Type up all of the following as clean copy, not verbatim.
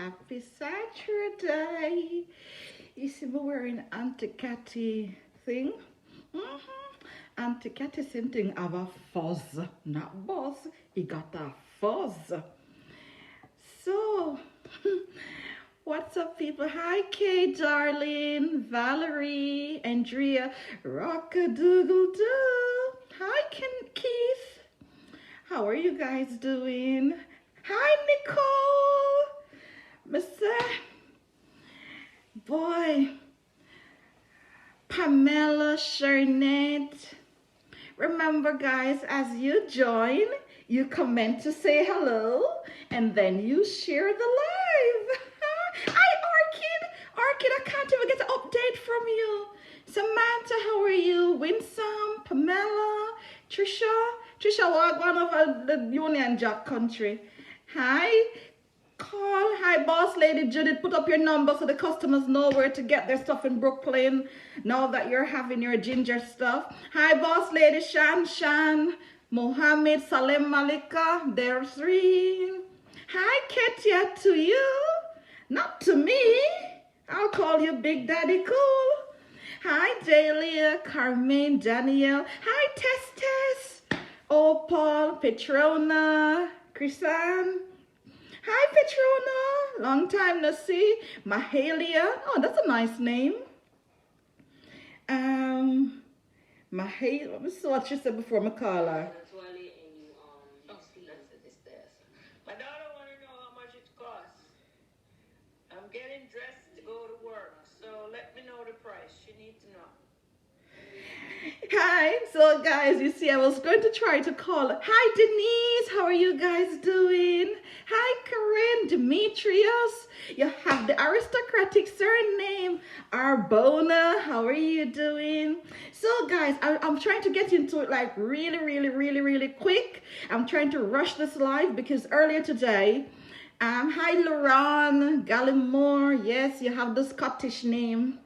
Happy Saturday. You see me wearing Auntie Catty thing? Auntie Catty same thing have a fuzz, not buzz. He got a fuzz. So, what's up, people? Hi, Kay, darling, Valerie, Andrea, Rockadoodle-doo. Hi, Keith. How are you guys doing? Hi, Nicole. Mr. Boy, Pamela, Sharnette. Remember, guys, as you join, you comment to say hello, and then you share the live. Hi, Orchid, I can't even get an update from you. Samantha, how are you? Winsome, Pamela, Trisha, one of the Union Jack country. Hi, Carl. Hi, boss lady Judith. Put up your number so the customers know where to get their stuff in Brooklyn now that you're having your ginger stuff. Hi, boss lady Shan, Mohammed, Salem Malika, there's three. Hi, Ketia, to you. Not to me. I'll call you Big Daddy Cool. Hi, Delia, Carmen, Danielle. Hi, Tess. Opal, Petrona, Chrisanne. Hi, Petrona. Long time no see. Mahalia. Oh, that's a nice name. Mahalia. Let me see what she said before I call her. My daughter want to know how much it costs. I'm getting dressed to go to work, so let me know the price. She needs to know. Hi, so guys, you see I was going to try to call. Hi, Denise, how are you guys doing? Hi, Corinne, Demetrius, you have the aristocratic surname. Arbona, how are you doing? So guys, I'm trying to get into it like really quick. I'm trying to rush this live because earlier today, hi, Lauren Gallimore, yes, you have the Scottish name.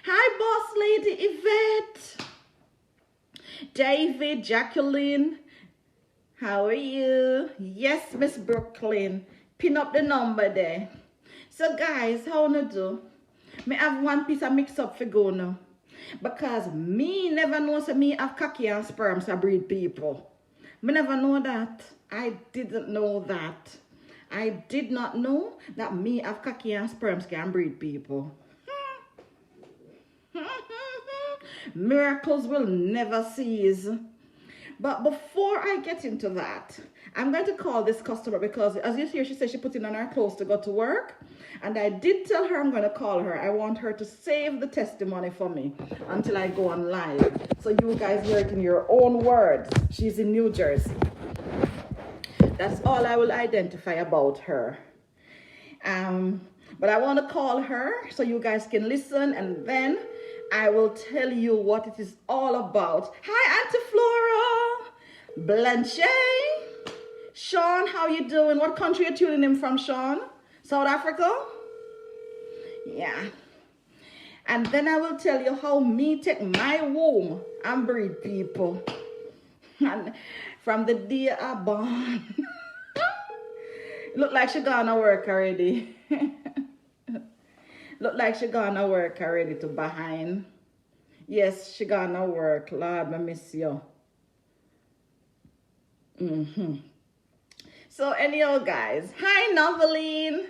Hi, boss lady Yvette. David, Jacqueline, how are you? Yes, Miss Brooklyn. Pin up the number there. So guys, how wanna do? Me have one piece of mix up for go now. Because me never know so me have cocky and sperms to breed people. Me never know that. I didn't know that. I did not know that me have cocky and sperms can breed people. Miracles will never cease. But before I get into that, I'm going to call this customer because as you hear, she said she put in on her clothes to go to work. And I did tell her I'm going to call her. I want her to save the testimony for me until I go on live. So you guys hear it in your own words. She's in New Jersey. That's all I will identify about her. But I want to call her so you guys can listen, and then I will tell you what it is all about. Hi, Auntie Flora, Blanche, Sean, how you doing? What country are you tuning in from, Sean? South Africa? Yeah. And then I will tell you how me take my womb and breed people. And from the day I born. Look like she gonna work already. Look like she gonna work already to behind. Yes, she gonna work. Lord, I miss you. So anyhow, guys. Hi, Noveline.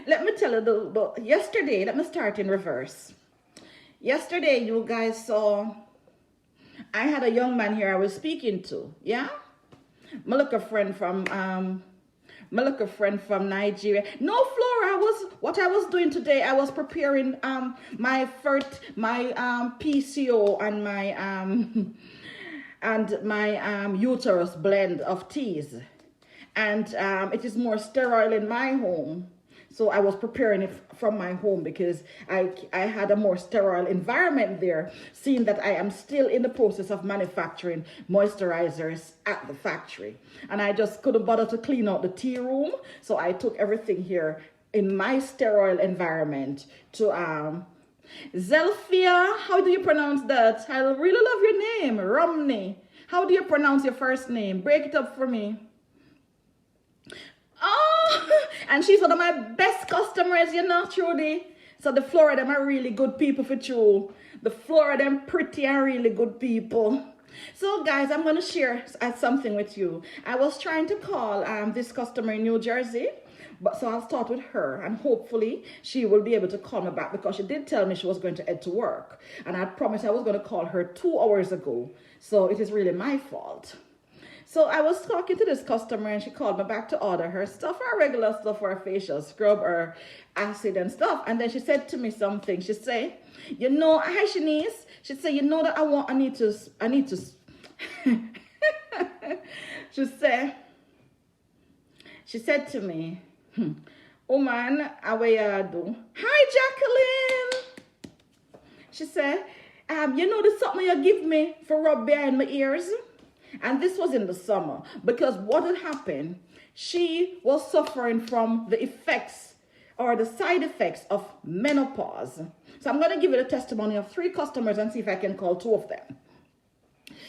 Let me tell you, yesterday, let me start in reverse. Yesterday, you guys saw, I had a young man here I was speaking to, yeah? My little friend from Nigeria. No, Flora, what I was doing today, I was preparing my PCO and my uterus blend of teas. And it is more sterile in my home. So I was preparing it from my home because I had a more sterile environment there, seeing that I am still in the process of manufacturing moisturizers at the factory. And I just couldn't bother to clean out the tea room. So I took everything here in my sterile environment to Zelfia. How do you pronounce that? I really love your name, Romney. How do you pronounce your first name? Break it up for me. Oh, And she's one of my best customers, you know, truly. So the floor of them are really good people for true. The floor of them pretty and really good people. So guys, I'm going to share something with you. I was trying to call this customer in New Jersey. But so I'll start with her, and hopefully she will be able to call me back, because she did tell me she was going to head to work. And I promised I was going to call her 2 hours ago. So it is really my fault. So I was talking to this customer, and she called me back to order her stuff, her regular stuff, her facial scrub, her acid and stuff. And then she said to me something. She said, you know, hi Shanice. She said, you know that I need to she said to me, oh man, how you do? Hi Jacqueline. She said, you know the something you give me for rub behind my ears? And this was in the summer, because what had happened, she was suffering from the effects or the side effects of menopause. So I'm going to give you the testimony of 3 customers and see if I can call 2 of them.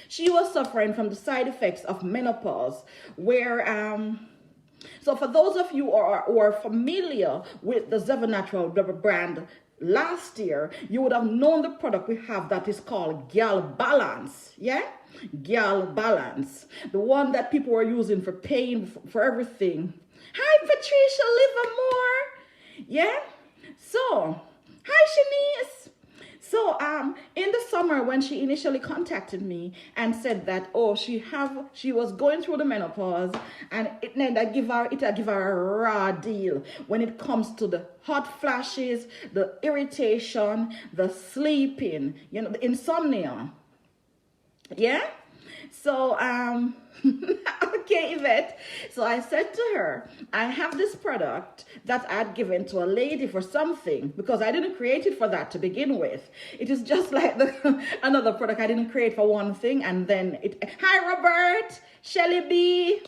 She was suffering from the side effects of menopause, where so for those of you who are familiar with the Zyzven Naturals brand, last year you would have known the product we have that is called Gal Balance. Yeah, Gal Balance, the one that people were using for pain, for everything. Hi Patricia Livermore. Yeah, so hi Shanice. So in the summer, when she initially contacted me and said that, oh, she was going through the menopause, and it give her a raw deal when it comes to the hot flashes, the irritation, the sleeping, you know, the insomnia. Yeah. So okay, Yvette. So I said to her, I have this product that I'd given to a lady for something, because I didn't create it for that to begin with. It is just like another product I didn't create for one thing, and then hi Robert, Shelly B.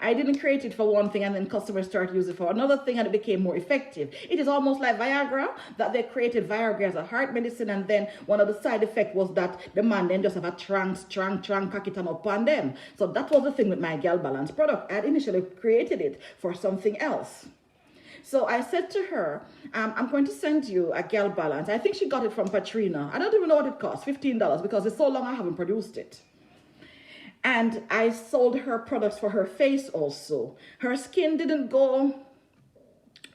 I didn't create it for one thing, and then customers started using it for another thing, and it became more effective. It is almost like Viagra, that they created Viagra as a heart medicine, and then one of the side effects was that the man then just have a strong cock it up on them. So that was the thing with my Gal Balance product. I had initially created it for something else. So I said to her, I'm going to send you a Gal Balance. I think she got it from Patrina. I don't even know what it costs, $15, because it's so long I haven't produced it. And I sold her products for her face also. Her skin didn't go,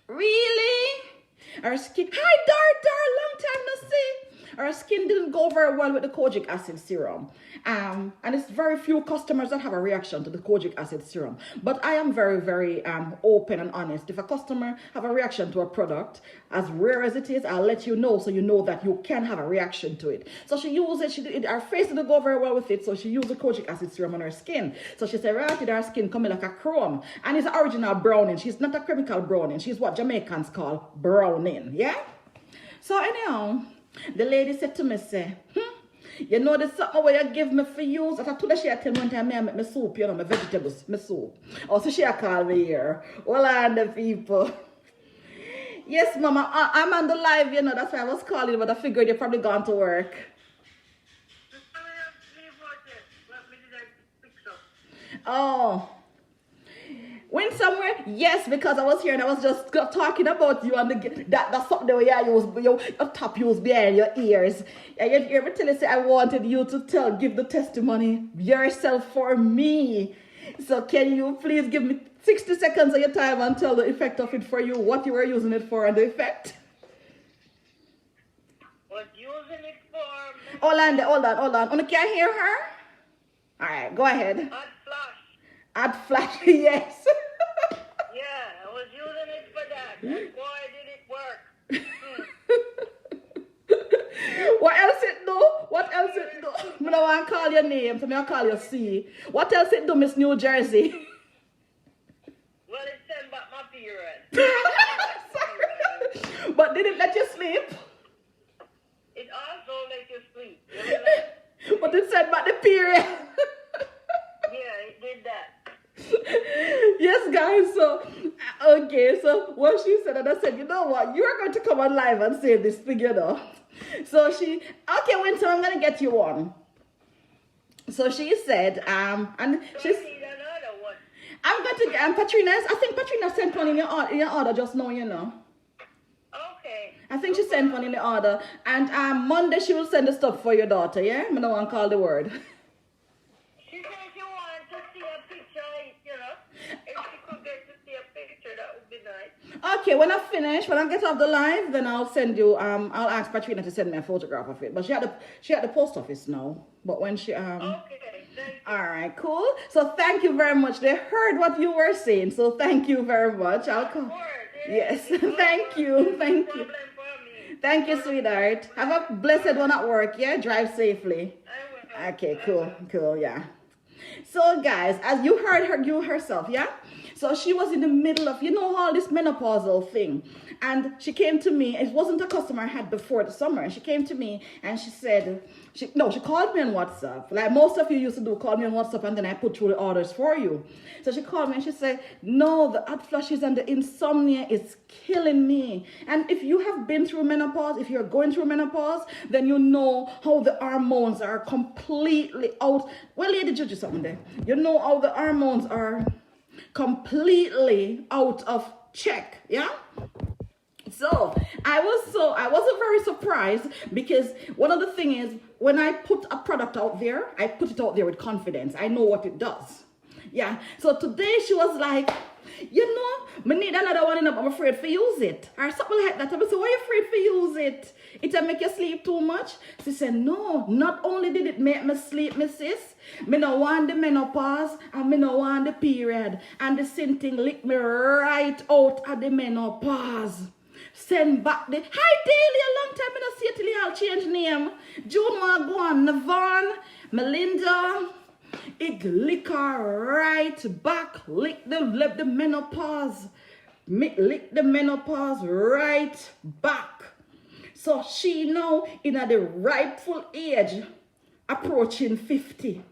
really? Her skin, hi Dar, long time no see. Her skin didn't go very well with the kojic acid serum. And it's very few customers that have a reaction to the kojic acid serum. But I am very, very open and honest. If a customer have a reaction to a product, as rare as it is, I'll let you know, so you know that you can have a reaction to it. So she used it, her face didn't go very well with it, so she used the kojic acid serum on her skin. So she said, right, her skin coming like a chrome. And it's original browning. She's not a chemical browning. She's what Jamaicans call browning, yeah? So anyhow, the lady said to me, say, you know the something where you give me for use? I told her she had tell me one time I make my soup, you know, my vegetables, my soup. Oh, so she called me here. Well, on the people. Yes, Mama, I'm on the live, you know, that's why I was calling, but I figured you're probably gone to work. Oh. Went somewhere? Yes, because I was here and I was just talking about you and that's something the way I use your top use behind your ears. And you ever tell you say I wanted you to give the testimony yourself for me. So can you please give me 60 seconds of your time and tell the effect of it for you, what you were using it for and the effect? Was using it for... Hold on. You can't hear her? All right, go ahead. Hot flash. Hot flash, yes. Yeah, I was using it for that. And boy, did it work. What else it do? What else it do? I don't want to call your name, so I'll call you C. What else it do, Miss New Jersey? Well, it sent back my period. But did it let you sleep? It also let you sleep. But it sent back the period. Yeah, it did that. Yes, guys, so okay, so what she said, and I said, you know what, you're going to come on live and say this thing, you know. So she, okay, Winter, I'm going to get you one. So she said, and she's, need another one. I'm going think Patrina sent one in your order just now, you know. Okay. I think she sent one in the order. And Monday she will send the stuff for your daughter, yeah? I don't want to call the word. She said she wanted to see a picture, you know. If she could get to see a picture, that would be nice. Okay, when I get off the live, then I'll send you, I'll ask Patrina to send me a photograph of it. But she at the post office now. But when she, Okay. All right, cool. So thank you very much. They heard what you were saying, so thank you very much. I'll come. Yes, thank you. Thank you, sweetheart. Have a blessed one at work, yeah? Drive safely. Okay, cool, yeah. So, guys, as you heard herself, yeah? So she was in the middle of, all this menopausal thing. And she came to me. It wasn't a customer I had before the summer. She came to me and she said, she called me on WhatsApp. Like most of you used to do, call me on WhatsApp and then I put through the orders for you. So she called me and she said, no, the hot flushes and the insomnia is killing me. And if you have been through menopause, if you're going through menopause, then you know how the hormones are completely out. Well, lady, did you do something there? You know how the hormones are completely out of check, yeah? So I wasn't very surprised, because one of the things is, when I put a product out there, I put it out there with confidence. I know what it does. Yeah. So today she was like, me need another one, but I'm afraid to use it. Or something like that. I said, why are you afraid to use it? It'll make you sleep too much? She said, no, not only did it make me sleep, me sis, me no want the menopause and me no want the period. And the same thing licked me right out of the menopause. Send back the, hi Daily, a long time I don't see it till y'all change name. June want go on, Navon, Melinda, it lick her right back, lick the menopause, lick the menopause right back. So she now in at the rightful age, approaching 50.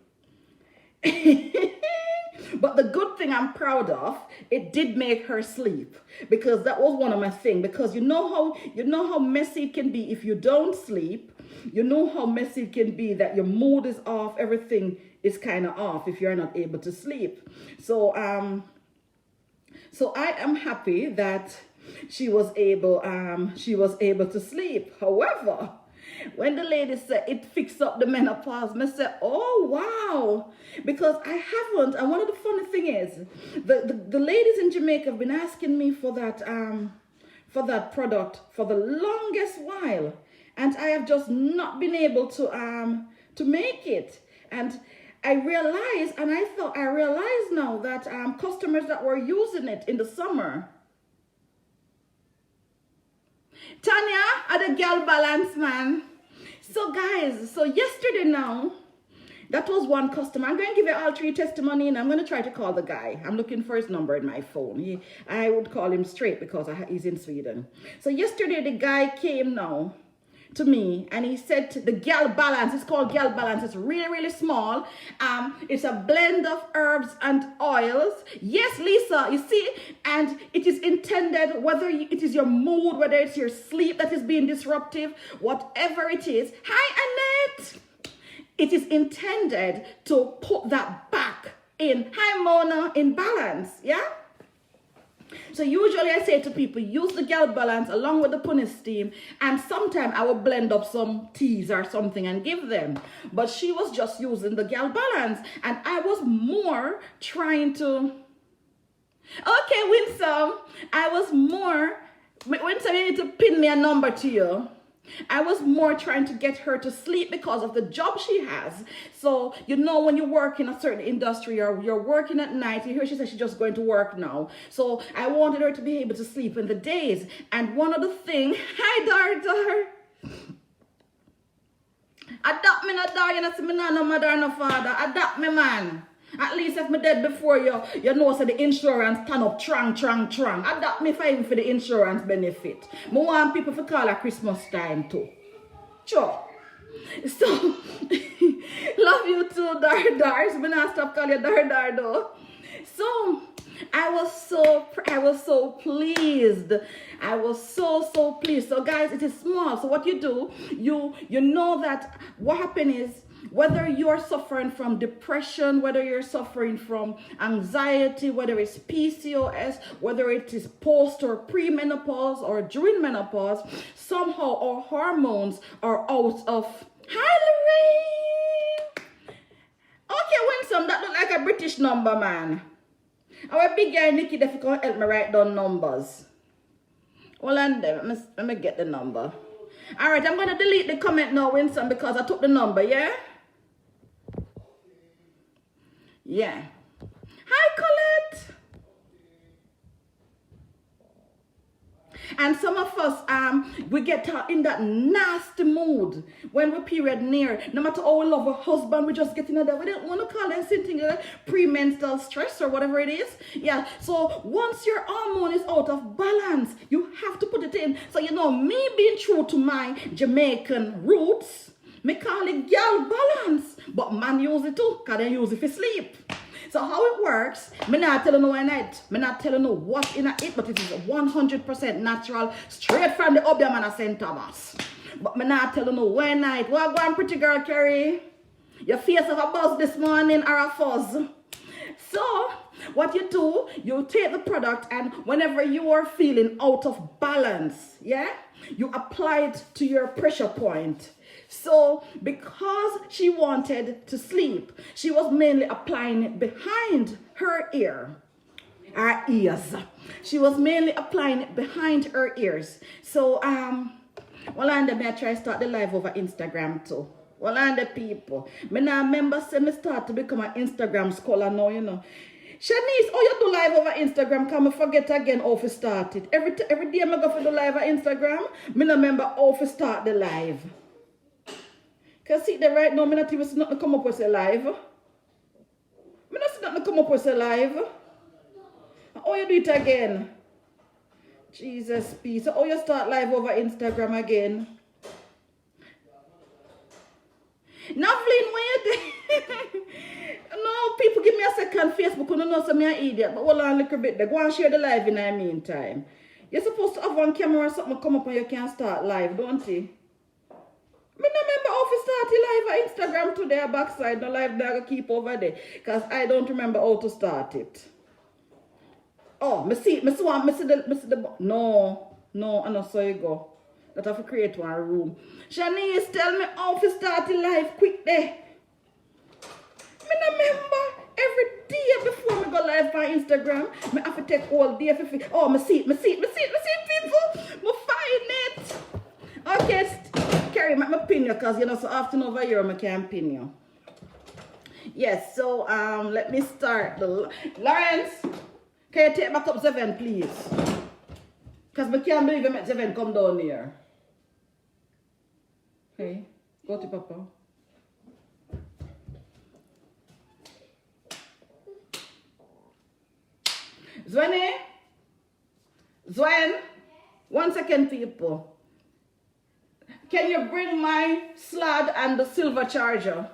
But the good thing I'm proud of, it did make her sleep, because that was one of my things. Because you know how messy it can be if you don't sleep. You know how messy it can be that your mood is off, everything is kind of off if you're not able to sleep. So I am happy that she was able to sleep. However, when the lady said it fixed up the menopause, I said, oh, wow. Because I haven't. And one of the funny thing is, the ladies in Jamaica have been asking me for that product for the longest while. And I have just not been able to make it. And I realized now that customers that were using it in the summer, Tanya, are the girl balance, man. So guys, so yesterday now, that was one customer. I'm going to give you all 3 testimony, and I'm going to try to call the guy. I'm looking for his number in my phone. I would call him straight because he's in Sweden. So yesterday the guy came now to me and he said the gal balance, it's called gal balance, it's really, really small. It's a blend of herbs and oils. Yes, Lisa, you see, and it is intended, whether it is your mood, whether it's your sleep that is being disruptive, whatever it is. Hi, Annette. It is intended to put that back in, hi, Mona, in balance, yeah? So usually I say to people, use the gal balance along with the punis steam, and sometimes I will blend up some teas or something and give them. But she was just using the gal balance, and I was more trying to, okay, Winsome, Winsome, you need to pin me a number to you. I was more trying to get her to sleep because of the job she has. So, you know, when you work in a certain industry or you're working at night, you hear she said she's just going to work now. So I wanted her to be able to sleep in the days. And one of the things, hi, Dar. Adopt me, not Dar, you know, see me no mother, no father. Adopt me, man. At least if me dead before you know, so the insurance turn up trang. Adopt me for the insurance benefit. I want people to call at Christmas time too. Sure. So, love you too, Dar. So, I'm not stop calling you Dar though. So, I was so pleased. I was so pleased. So, guys, it is small. So, what you do, you know that what happened is, Whether you're suffering from depression, whether you're suffering from anxiety, whether it's PCOS, whether it is post or premenopause or during menopause, somehow our hormones are out of. Hi, Lorraine! Okay, Winsome, that look like a British number, man. Our big guy Nikki, if you can help me write down numbers. Hold on there, let me get the number. Alright, I'm going to delete the comment now, Winsome, because I took the number, yeah? Yeah. Hi, Colette. And some of us, we get in that nasty mood when we're period near. No matter how we love our husband, we just get in there. We don't want to call it something premenstrual stress or whatever it is. Yeah, so once your hormone is out of balance, you have to put it in. So, you know, me being true to my Jamaican roots, me call it gal balance. But man use it too, because they use it for sleep. So how it works, me not telling you night. Me not telling you what in it, but it is 100% natural, straight from the Obiaman of St. Thomas. But me not telling you when night. What going pretty girl, Carrie? Your face have a buzz this morning or a fuzz. So what you do, you take the product, and whenever you are feeling out of balance, yeah, you apply it to your pressure point. So because she wanted to sleep, she was mainly applying it behind her ears. She was mainly applying it behind her ears. So well, and me I try to start the live over Instagram too. Well, and the people, me now remember say me start to become an Instagram scholar now, you know. Shanice, oh, you do live over Instagram? Can me forget again how to start it? Every day I go for the live on Instagram, me no remember how to start the live. Because see there right now, me not even see nothing come up with a live. Me not see nothing come up with a live. Oh, you do it again. Jesus, peace. Oh, you start live over Instagram again. Novlin, where you No, people give me a second Facebook. You know so me an idiot. But hold on a little bit. They go and share the live in the meantime. You're supposed to have one camera or something come up and you can start live, don't you? I don't remember how to start the live on Instagram today, backside. No live that I keep over there. Because I don't remember how to start it. Oh, me see the no, I know so you go. That I have to create one room. Shanice, tell me how to start the live quick there. I remember every day before I go live on Instagram, I have to take all day for oh, me see people. Me find it. Okay, Carrie, my pin you because you know so often over here I can't pin you. Yes, so let me start the Lawrence, can you take back up Zyzven, please? Because I can't believe I met Zyzven come down here. Okay, go to Papa. Zwen, 1 second, people. Can you bring my slab and the silver charger?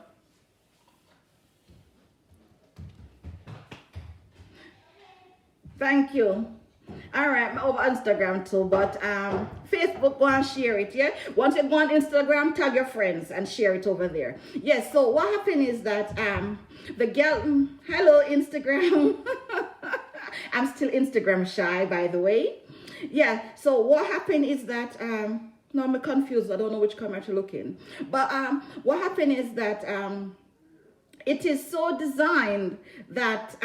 Thank you. All right, I'm over Instagram too, but Facebook, go and share it, yeah? Once you go on Instagram, tag your friends and share it over there. Yes, so what happened is that the girl, hello Instagram. I'm still Instagram shy, by the way. Yeah, so what happened is that, no, I'm confused. I don't know which camera to look in. But what happened is that it is so designed that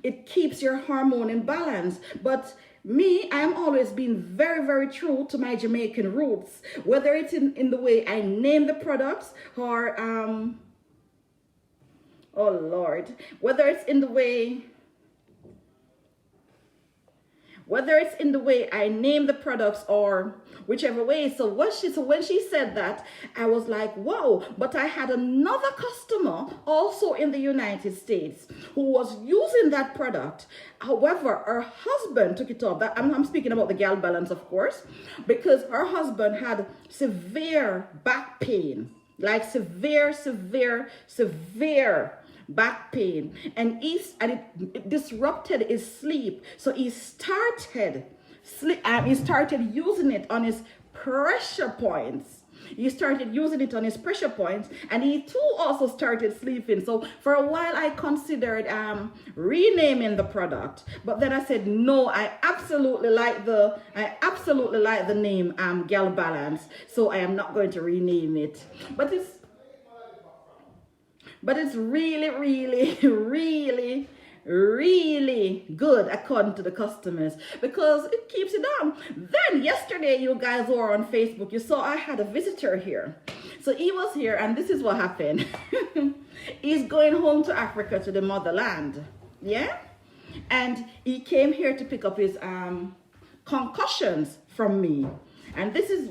it keeps your hormone in balance. But me, I am always been very, very true to my Jamaican roots. Whether it's in the way I name the products or, oh Lord, whether it's in the way I name the products or whichever way. So when she said that, I was like, whoa. But I had another customer also in the United States who was using that product. However, her husband took it off. I'm speaking about the gal balance, of course, because her husband had severe back pain, like severe back pain, and it disrupted his sleep. So he started using it on his pressure points. He started using it on his pressure points, and he too also started sleeping. So for a while I considered renaming the product, but then I said no, I absolutely like the name Gal Balance, so I am not going to rename it. But it's really, really, really, really good according to the customers, because it keeps it down. Then yesterday, you guys were on Facebook, you saw I had a visitor here. So he was here, and this is what happened. He's going home to Africa, to the motherland. Yeah, and he came here to pick up his concussions from me. And this is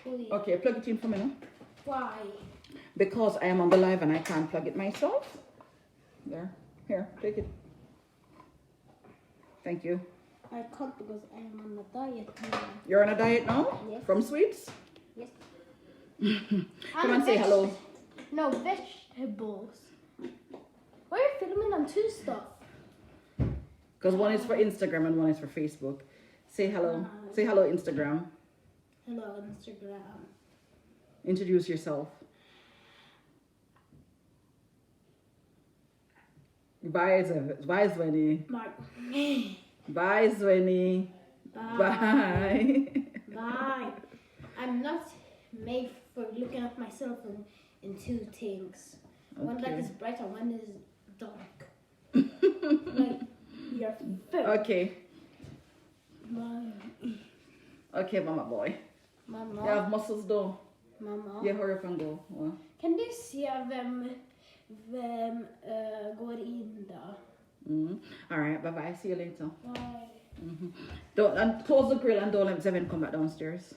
okay. Plug it in for me now. Why? Because I am on the live and I can't plug it myself. There. Here, take it. Thank you. I can't because I am on a diet now. You're on a diet now? Yes. From sweets? Yes. Come and say hello. No, vegetables. Why are you filming on two stuff? Because one is for Instagram and one is for Facebook. Say hello. Say hello, Instagram. Hello, Instagram. Introduce yourself. Bye, Zyzven. Bye, Zyzven. Bye. Bye. I'm not made for looking at myself in two things. One that is bright and one is dark. Like your face. Okay. Bye. Okay, mama boy. Mama. You have muscles though. Mama. Yeah, hurry up and go. Well. Kan du se vem går in då? All right, bye bye. See you later. Bye. Don't and close the grill and don't let Zyzven come back downstairs.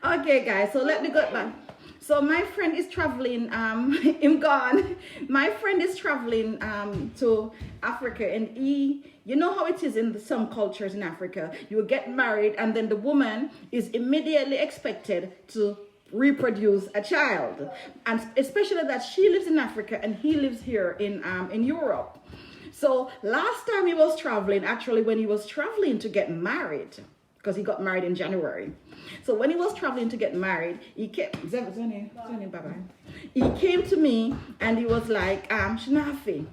Okay, guys. So let me go back. So my friend is traveling. Him gone. My friend is traveling to Africa, and you know how it is in some cultures in Africa. You get married, and then the woman is immediately expected to reproduce a child, and especially that she lives in Africa and he lives here in Europe. So last time he was traveling, actually when he was traveling to get married, because he got married in January. So when he was traveling to get married, he came. He came to me and he was like, Shanafi,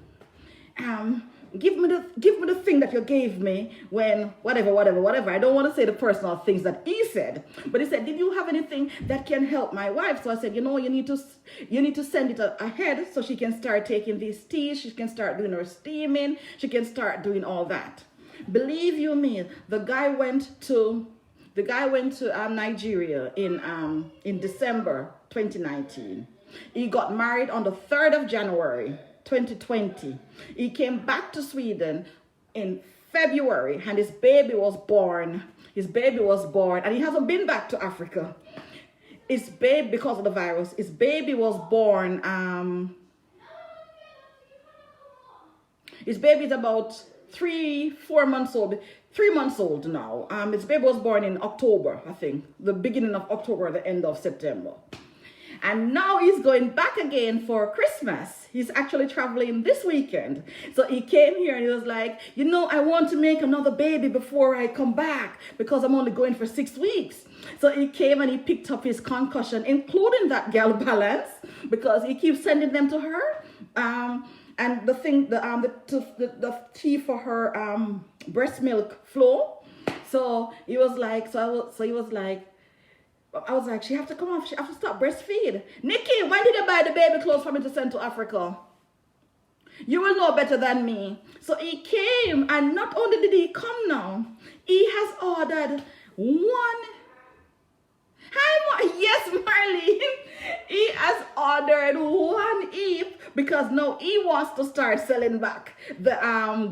give me the thing that you gave me when whatever. I don't want to say the personal things that he said, but he said, did you have anything that can help my wife? So I said, you know, you need to send it ahead so she can start taking these teas, she can start doing her steaming, she can start doing all that. Believe you me, the guy went to Nigeria in December 2019. He got married on the 3rd of January 2020. He came back to Sweden in February and his baby was born. And he hasn't been back to Africa. His baby, because of the virus, his baby was born. His baby is about 3-4 months old. 3 months old now. His baby was born in October, I think. The beginning of October, the end of September. And now he's going back again for Christmas. He's actually traveling this weekend. So he came here and he was like, you know, I want to make another baby before I come back because I'm only going for 6 weeks. So he came and he picked up his concussion, including that Gal Balance, because he keeps sending them to her. And the thing, the tea for her breast milk flow. So he was like, I was like, she have to come off. She have to stop breastfeed. Nikki, when did you buy the baby clothes for me to send to Africa? You will know better than me. So he came, and not only did he come now, he has ordered one. Hi, yes, Marlene. He has ordered one heap because now he wants to start selling back the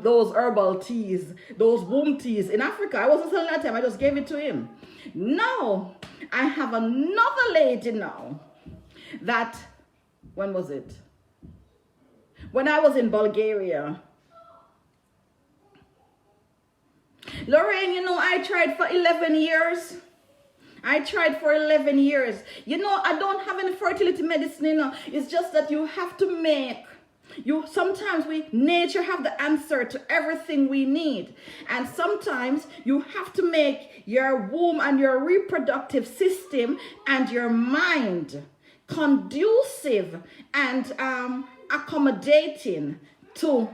those herbal teas, those womb teas in Africa. I wasn't selling that time. I just gave it to him. Now I have another lady now that, when was it? When I was in Bulgaria. Lorraine, you know, I tried for 11 years. You know, I don't have any fertility medicine, you know. It's just that you have to make Sometimes nature have the answer to everything we need. And sometimes you have to make your womb and your reproductive system and your mind conducive and accommodating to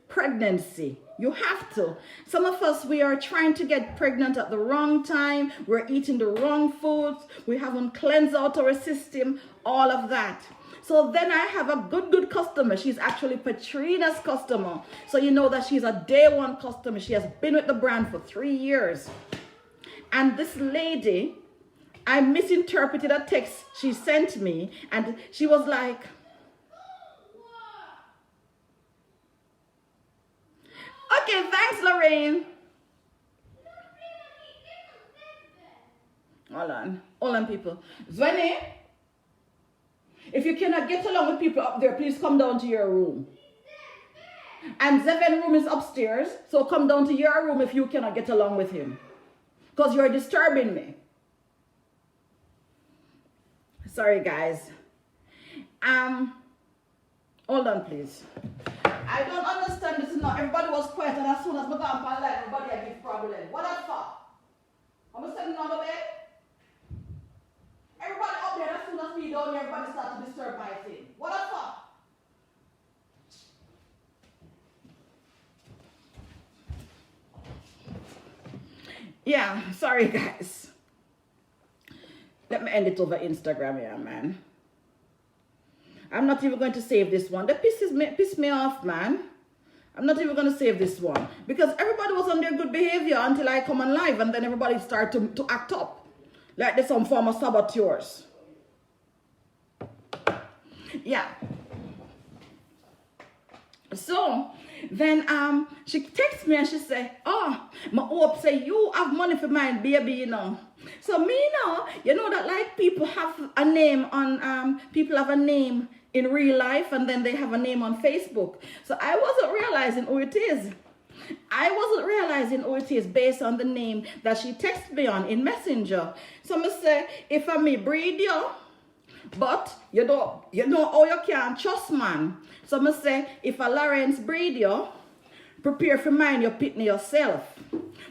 pregnancy. You have to. Some of us, we are trying to get pregnant at the wrong time. We're eating the wrong foods. We haven't cleansed out our system, all of that. So then I have a good customer. She's actually Patrina's customer. So you know that she's a day one customer. She has been with the brand for 3 years. And this lady, I misinterpreted a text she sent me. And she was like, okay, thanks, Lorraine. Hold on, people. Zwenny, if you cannot get along with people up there, please come down to your room. And Zyzven's room is upstairs, so come down to your room if you cannot get along with him. Because you're disturbing me. Sorry, guys. Hold on, please. I don't understand this now. Everybody was quiet, and as soon as I got on my life, everybody had this problem. What that for? I'm sitting on the bed. Everybody up there, as soon as me down here, everybody start to disturb my thing. What that for? Yeah, sorry guys. Let me end it over Instagram here, man. I'm not even going to save this one. That piss me off, man. I'm not even going to save this one. Because everybody was on their good behavior until I come on live. And then everybody started to act up. Like there's some form of saboteurs. Yeah. So, then she texts me and she say, oh, my hope say you have money for my baby, you know. So me now, you know that like people have a name on, people have a name in real life and then they have a name on Facebook. So I wasn't realizing who it is. I wasn't realizing who it is based on the name that she texted me on in Messenger. So I say, if I may breed you, but you know how you can't trust man. So I say, if a Lawrence breed you, prepare for mind your pitney yourself.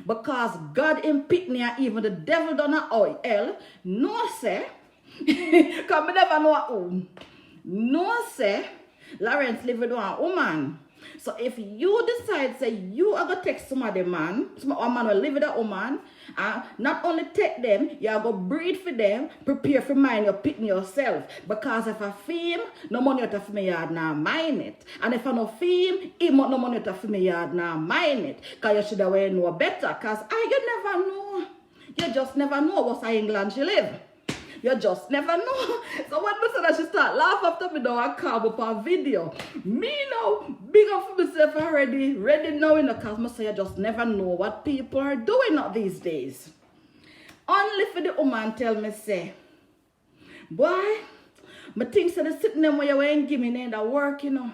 Because God in pitney and even the devil done a oil. No say, because I never know who. No say, Lawrence live with one woman. So if you decide, say, you are going to take somebody man, a man will live with a woman, not only take them, you are going to breed for them, prepare for mind your pitney yourself. Because if I fame, no money out of my yard, now mine it. And if I no fame, him no money out of my yard, now mine it. Because you should have know better. Because you never know. You just never know what's in England she live. You just never know. So when I said that she start laughing after me now, I come up a video. Me now, big up for myself already, ready now in the cause I say I just never know what people are doing out these days. Only for the woman tell me say, boy, my things that are sitting there where you ain't giving me that work, you know.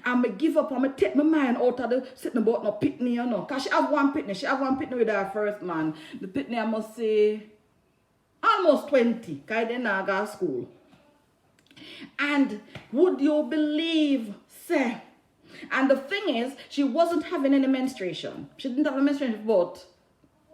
And I give up and I take my mind out of the sitting about no pitney, you know. Because she have one pitney. She have one pitney with her first man. The pitney I must say almost 20, because they now go to school. And would you believe, say, and the thing is, she wasn't having any menstruation. She didn't have a menstruation for about,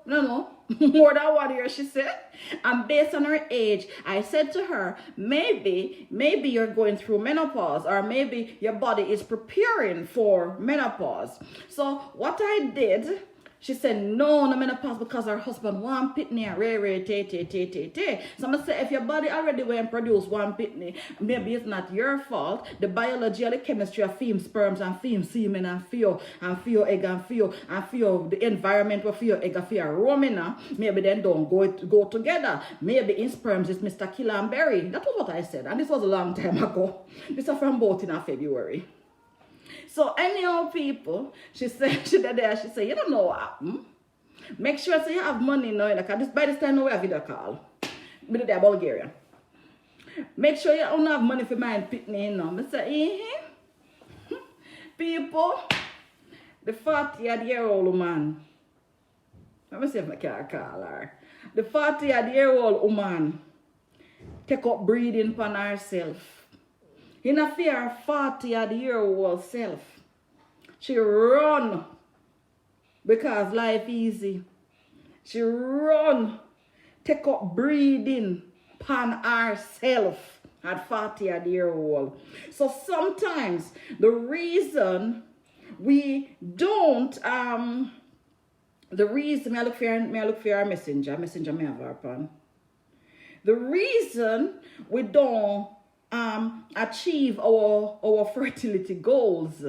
more than 1 year, she said. And based on her age, I said to her, maybe you're going through menopause, or maybe your body is preparing for menopause. So what I did, she said, no menopause because her husband want pitney and te. So I'm going to say, if your body already went produce one pitney, maybe it's not your fault. The biology and the chemistry of fem sperms and fem semen and feel egg and feel the environment where feel egg and feel romina, maybe then don't go together. Maybe in sperms it's Mr. Killer and Berry. That was what I said. And this was a long time ago. This is from both in February. So anyhow, people, she said, you don't know what happened. Make sure you have money now, because by this time, we have video call. We do that Bulgaria. Make sure you don't have money for my pitney now. I say, people, the 40-year-old woman, let me see if I can call her. The 40-year-old woman take up breeding upon herself. In a fear 40-year-old self. She run because life easy. She run, take up breathing upon herself at 40-year-old. So sometimes the reason we don't the reason I look for our messenger may have our pan. The reason we don't achieve our fertility goals.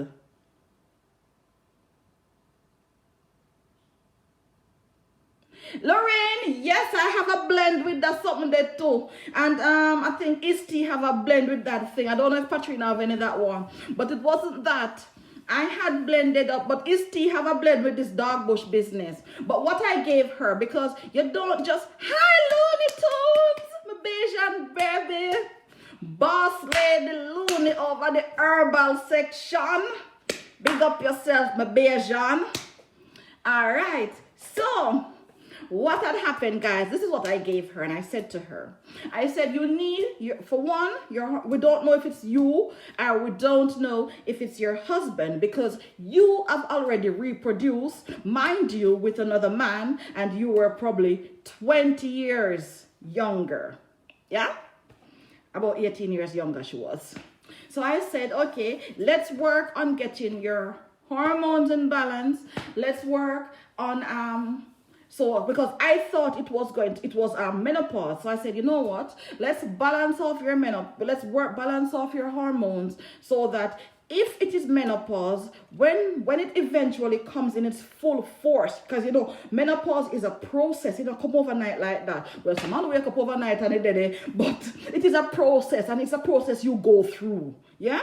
Lorraine, yes, I have a blend with that something there too. And I think Isti have a blend with that thing. I don't know if Patrina have any of that one. But it wasn't that. I had blended up, but Isti have a blend with this dog bush business. But what I gave her, because you don't just, hi Looney Tunes, my Bayesian baby. Boss lady Looney over the herbal section. Big up yourself, my Bayesian. All right, so what had happened, guys, this is what I gave her, and I said to her, I said, you need, for one, we don't know if it's you, or we don't know if it's your husband, because you have already reproduced, mind you, with another man, and you were probably 20 years younger, yeah? About 18 years younger she was. So I said, okay, let's work on getting your hormones in balance. Let's work on, so because I thought it was menopause. So I said, you know what? Let's balance off your balance off your hormones so that if it is menopause, when it eventually comes in its full force, because you know, menopause is a process, it don't come overnight like that. Well, some man wake up overnight and it did, but it is a process, and it's a process you go through. Yeah?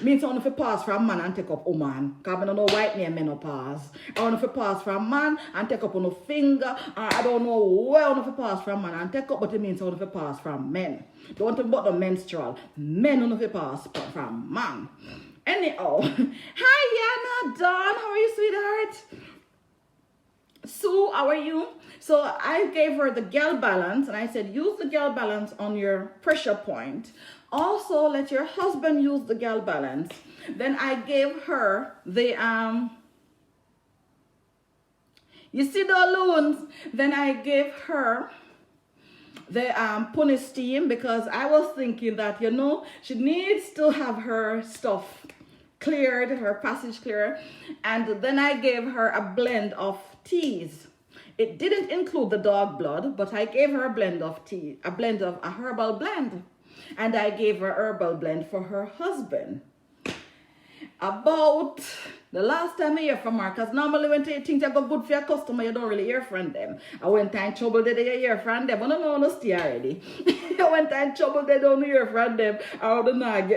Means I want to pass from a man and take up woman. Because I don't know white name menopause. I want to pass from a man and take up on a finger. I don't know where I want to pass from a man and take up, but it means I want to pass from men. Don't want to about the menstrual. Men want to pass from man. Anyhow, hi Yana, Dawn, how are you, sweetheart? Sue, how are you? So I gave her the Gel Balance, and I said, use the Gel Balance on your pressure point. Also, let your husband use the Gel Balance. Then I gave her the, you see the balloons? Then I gave her the pony steam, because I was thinking that, you know, she needs to have her stuff cleared, her passage clear. And then I gave her a blend of teas. It didn't include the dog blood, but I gave her a blend of tea, a herbal blend. And I gave her herbal blend for her husband. About the last time I hear from her, because normally when you think you go good for your customer, you don't really hear from them. I went in trouble, they hear from them. I don't know, no stay already. I went in trouble, they don't hear from them. I would not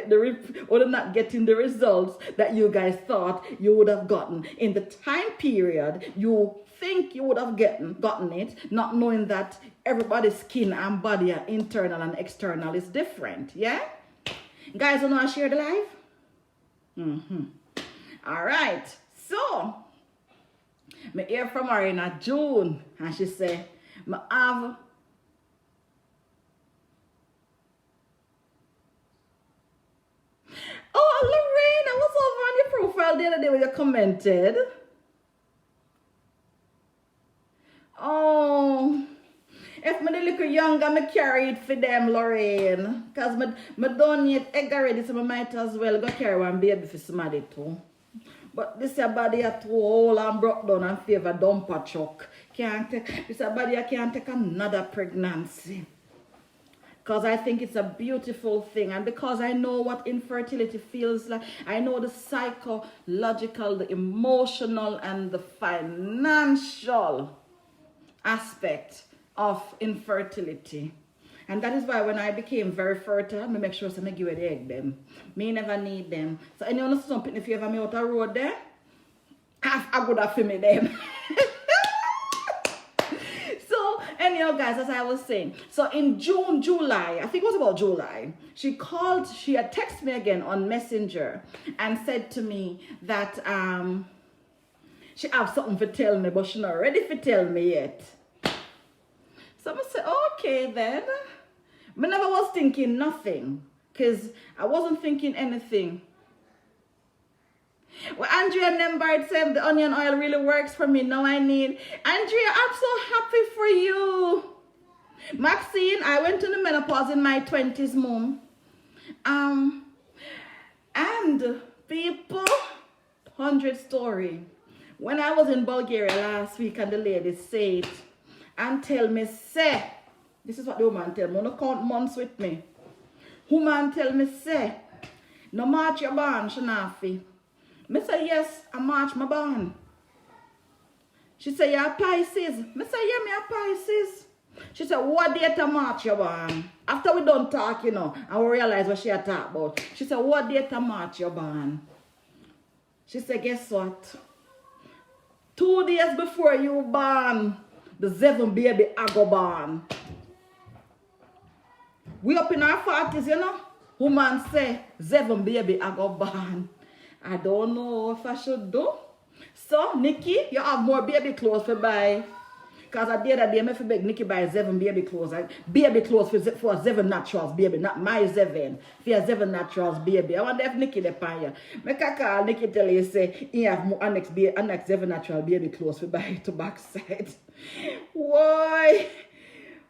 getting the results that you guys thought you would have gotten in the time period you think you would have gotten it, not knowing that everybody's skin and body, internal and external, is different. Yeah? Guys, you know I share the live? All right. So, I hear from her in June, and she said, I have oh, Lorraine, I was over on your profile the other day when you commented. Oh, if me a little younger, I carry it for them, Lorraine. Because I don't need egg already, so I might as well go carry one baby for somebody too. But this your body at all and broke down and favor dumper truck. This your body can't take another pregnancy. Because I think it's a beautiful thing, and because I know what infertility feels like, I know the psychological, the emotional, and the financial aspect of infertility. And that is why when I became very fertile, I make sure I give it the egg them. Me never need them. So anyone who's something, if you ever me out a road there, I would have me them. So anyhow, guys, as I was saying, so in July, I think it was about July, she had texted me again on Messenger and said to me that she have something to tell me, but she not ready to tell me yet. So I said, okay then. I never was thinking nothing. because I wasn't thinking anything. Well, Andrea Nembard said the onion oil really works for me. Now I need. Andrea, I'm so happy for you. Maxine, I went to the menopause in my 20s, mom. And people, 100 story. When I was in Bulgaria last week and the lady said and tell me, say, this is what the woman tell me, don't count months with me. Woman tell me, say, no march your band, Shanafi. Me say, yes, I march my band. She say, you're Pisces. Me say, yeah, me a Pisces. She said, what date I march your band? After we done talk, you know, and we realize what she had talked about. She said, what date I march your band? She said, guess what? 2 days before you born, the Zyzven baby I go born. We up in our 40s, you know. Woman say, Zyzven baby I go born. I don't know if I should do. So, Nikki, you have more baby clothes to buy. Because I did that day, I have to beg Nikki buy Zyzven baby clothes. Baby clothes for Zyzven Naturals baby, not my Zyzven. For Zyzven Naturals baby. I wonder if Nikki the pan you. Make a call, Nikki tell you, say, he have more annex Zyzven Natural baby clothes to buy to backside. Why?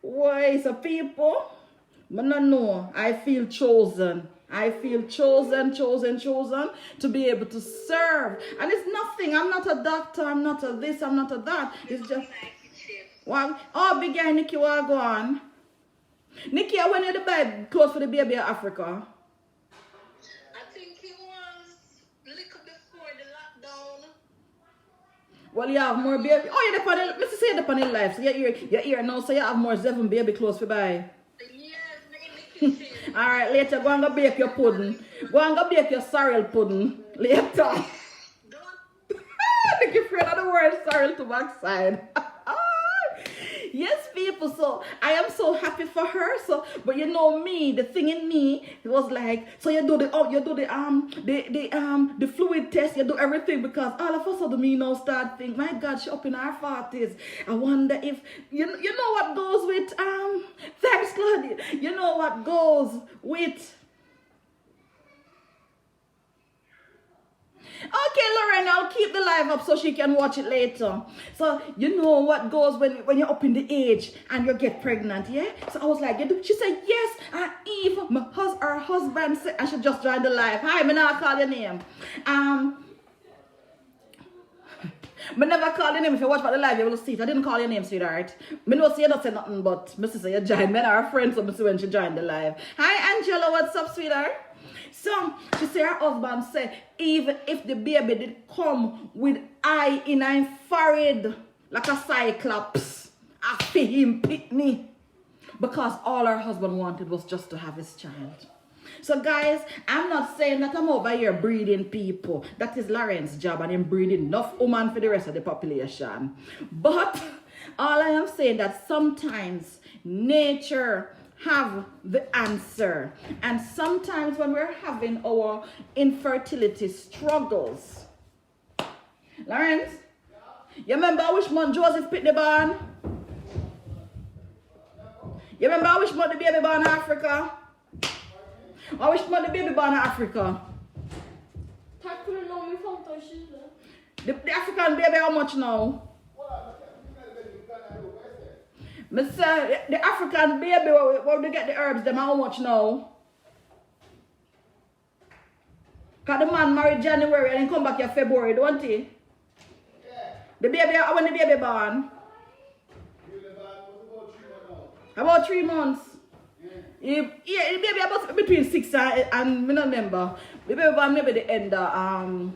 Why? So people, I don't know. I feel chosen. I feel chosen to be able to serve. And it's nothing. I'm not a doctor. I'm not a this. I'm not a that. It's just... Well, oh, big guy, Nikki, what go on? Nikki, when you the bed close for the baby in Africa? I think it was a little before the lockdown. Well, you have more baby. Oh, you're the panel. Let's say the panel life. So you're here now, so you have more Zyzven baby clothes for buy. Yes, all right, later, go and go bake your pudding. Go and go bake your sorrel pudding later. Don't. Nikki afraid of the word sorrel to backside. Yes, people. So I am so happy for her. So, but you know me, the thing in me, it was like, so you do the fluid test, you do everything, because all of a sudden me now start thinking, my God, she up in her 40s. I wonder if you know what goes with thanks Claudia. You know what goes with. Okay, Lauren, I'll keep the live up so she can watch it later. So, you know what goes when you're up in the age and you get pregnant, yeah? So I was like, she said, yes, and Eve, her husband said, I should just join the live. Hi, me now call your name. Me never call your name. If you watch for the live, you will see it. I didn't call your name, sweetheart. Me know say you don't say nothing, but me say you join. Me and our friends, so me see when she joined the live. Hi, Angela, what's up, sweetheart? So, she said her husband said, even if the baby did come with eye in her forehead, like a cyclops, I feel him pick me. Because all her husband wanted was just to have his child. So guys, I'm not saying that I'm over here breeding people. That is Lauren's job, and him breeding enough women for the rest of the population. But all I am saying that sometimes nature have the answer, and sometimes when we're having our infertility struggles, Lawrence, you remember which month Joseph picked the barn? You remember which month the baby born in Africa? Or which month the baby born in Africa? The African baby how much now? Mister, the African baby, where they get the herbs, them how much now? Because the man married January and then come back here February, don't he? Yeah. The baby, when the baby born? About 3 months. Yeah, the baby about between 6 and I don't remember. The baby born maybe the end of,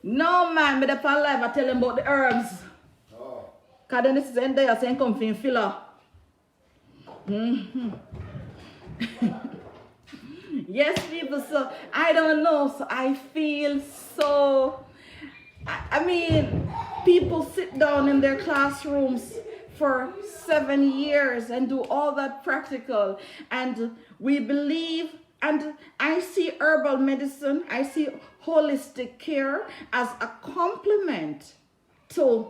no man, but upon live I tell him about the herbs. Because then this is the end there saying come from filler. Yes, people, so I don't know. So I feel so, I mean, people sit down in their classrooms for 7 years and do all that practical. And we believe, and I see herbal medicine, I see holistic care as a complement to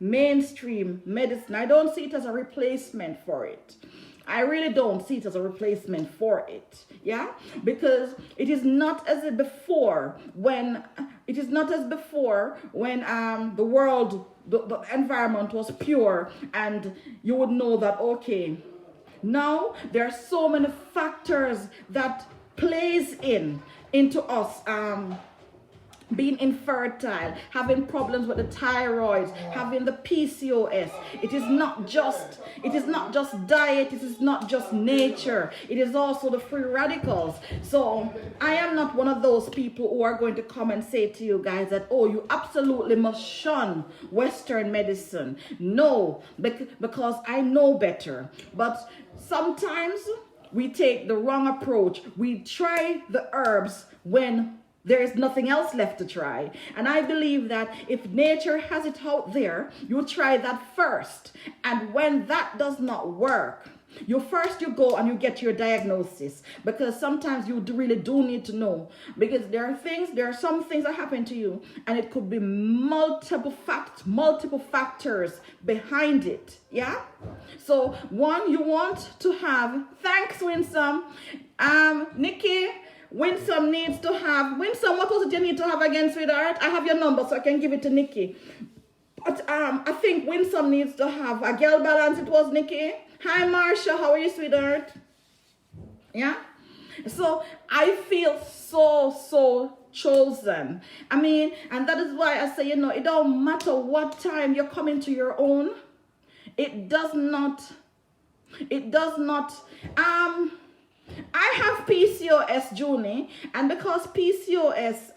mainstream medicine. I don't see it as a replacement for it. I really don't see it as a replacement for it. Yeah, because it is not as before when the world, the environment was pure, and you would know that, okay, now there are so many factors that plays into us being infertile, having problems with the thyroid, having the PCOS. It is not just diet, it is not just nature, it is also the free radicals. So I am not one of those people who are going to come and say to you guys that, oh, you absolutely must shun Western medicine. No, because I know better. But sometimes we take the wrong approach. We try the herbs when there is nothing else left to try. And I believe that if nature has it out there, you try that first. And when that does not work, you go and you get your diagnosis, because sometimes you really do need to know, because there are some things that happen to you, and it could be multiple factors behind it. Yeah. So one, you want to have, thanks Winsome, Nikki. Winsome needs to have, Winsome, what was it you need to have again, sweetheart? I have your number so I can give it to Nikki. But I think Winsome needs to have a girl balance, it was Nikki. Hi Marsha, how are you, sweetheart? Yeah? So I feel so chosen. I mean, and that is why I say, it don't matter what time you're coming to your own. It does not, I have PCOS, Junie, and because PCOS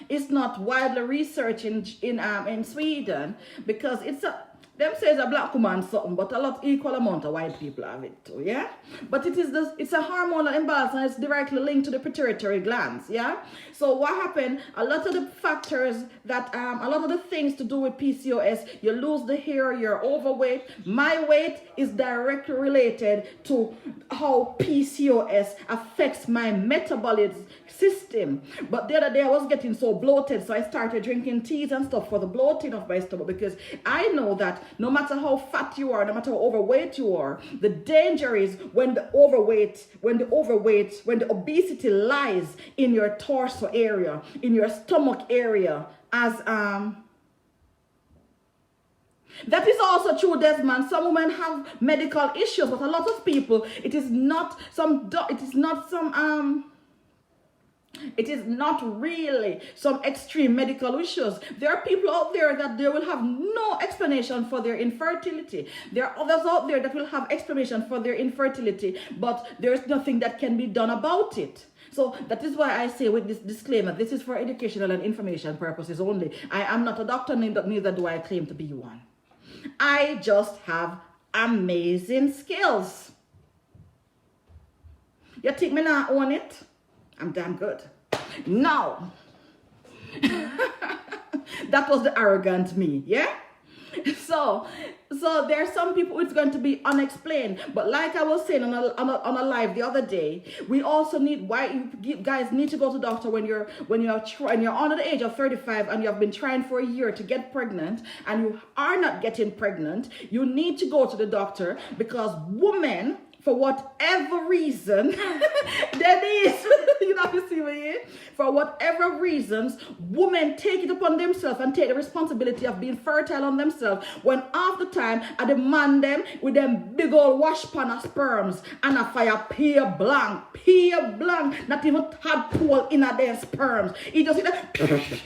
is not widely researched in Sweden, because them say it's a black woman something, but a lot equal amount of white people have it too, yeah? But it's a hormonal imbalance, and it's directly linked to the pituitary glands, yeah? So what happened, a lot of the factors that, a lot of the things to do with PCOS, you lose the hair, you're overweight. My weight is directly related to how PCOS affects my metabolic system. But the other day I was getting so bloated, so I started drinking teas and stuff for the bloating of my stomach, because I know that no matter how fat you are, no matter how overweight you are, the danger is when the obesity lies in your torso area, in your stomach area, as that is also true, Desmond. Some women have medical issues, but a lot of people, it is not really some extreme medical issues. There are people out there that they will have no explanation for their infertility. There are others out there that will have explanation for their infertility, but there is nothing that can be done about it. So that is why I say with this disclaimer, this is for educational and information purposes only. I am not a doctor, neither do I claim to be one. I just have amazing skills. You think me not own it? I'm damn good. Now, that was the arrogant me, yeah? So there are some people it's going to be unexplained. But like I was saying on a live the other day, we also need, why you guys need to go to the doctor when you're under the age of 35 and you have been trying for a year to get pregnant and you are not getting pregnant. You need to go to the doctor, because women, for whatever reason, that is, you know, you see me, for whatever reasons, women take it upon themselves and take the responsibility of being fertile on themselves, when half the time I demand them with them big old wash pan of sperms and a fire pure blank, not even tadpole in a their sperms. It just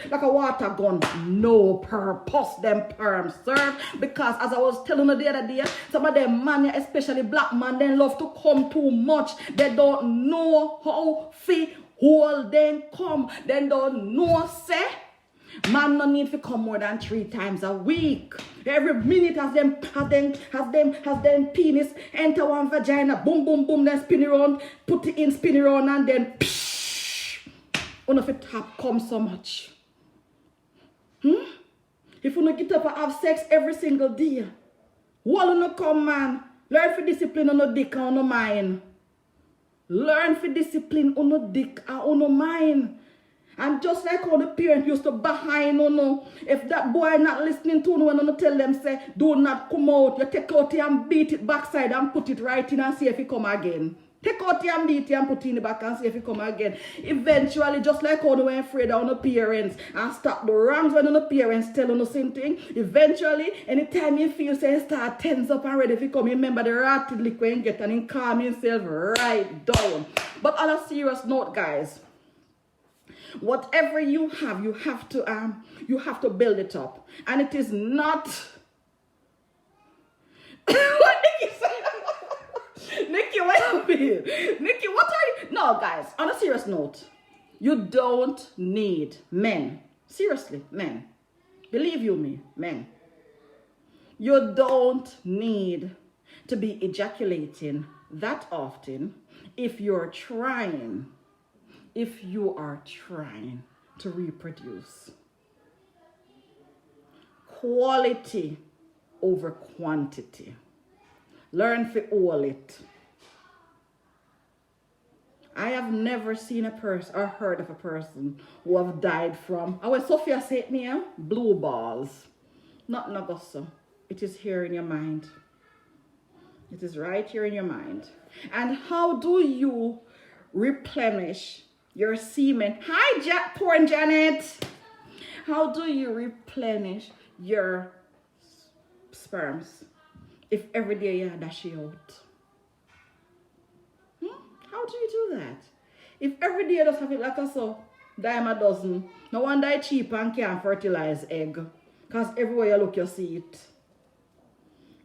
like a water gun. No purpose them sperms serve, because as I was telling you the other day, some of them man, especially black man, they love to come too much. They don't know how to hold them come. They don't know, say, man no need to come more than 3 times a week. Every minute has them penis enter one vagina, boom, boom, boom, then spin around, put it in, spin around, and then psh, on if it tap come so much. If you don't get up and have sex every single day, what no come, man? Learn for discipline on no dick and on no mind. Learn for discipline on no dick and on no mind. And just like how the parent used to behind, if that boy not listening to no one, tell them, say, do not come out. You take out it and beat it backside and put it right in and see if it come again. Take out it and beat it and put it in the back and see if it come again. Eventually, just like how they were afraid of the parents and stop the wrongs when the parents tell them the same thing. Eventually, anytime you feel say start tense up and ready if you come, remember the ratted liquid and get and calm yourself right down. But on a serious note, guys, whatever you have to build it up. And it is not what Nikki said. Nikki, wait a minute. Nikki, what are you? No, guys, on a serious note, you don't need men. Seriously, men. Believe you me, men. You don't need to be ejaculating that often if you are trying to reproduce. Quality over quantity. Learn to all it. I have never seen a person or heard of a person who have died from, what Sophia said me, blue balls. Not Nagoso. It is here in your mind. It is right here in your mind. And how do you replenish your semen? Hi, poor Janet. How do you replenish your sperms if every day you dash it out? How do you do that? If every day you just have it like a so, dime a dozen, no wonder it's cheap and can't fertilize egg. Because everywhere you look, you see it.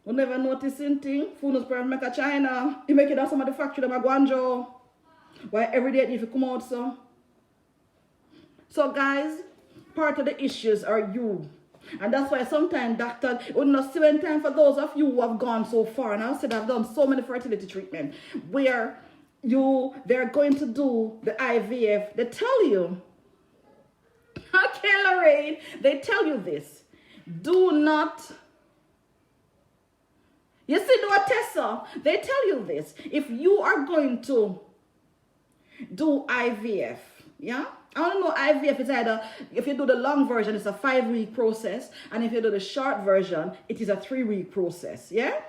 You never notice anything. Food sperm make a China. You make it out some of the factory that Guangzhou. Why every day if you come out so? So guys, part of the issues are you. And that's why sometimes doctors would not see any time for those of you who have gone so far. And I've said I've done so many fertility treatment where they're going to do the IVF. They tell you, okay, Lorraine, they tell you this. Do not, you see, do a Tessa. They tell you this. If you are going to do IVF, yeah? I don't know, IVF is either, if you do the long version, it's a 5-week process. And if you do the short version, it is a 3-week process, yeah?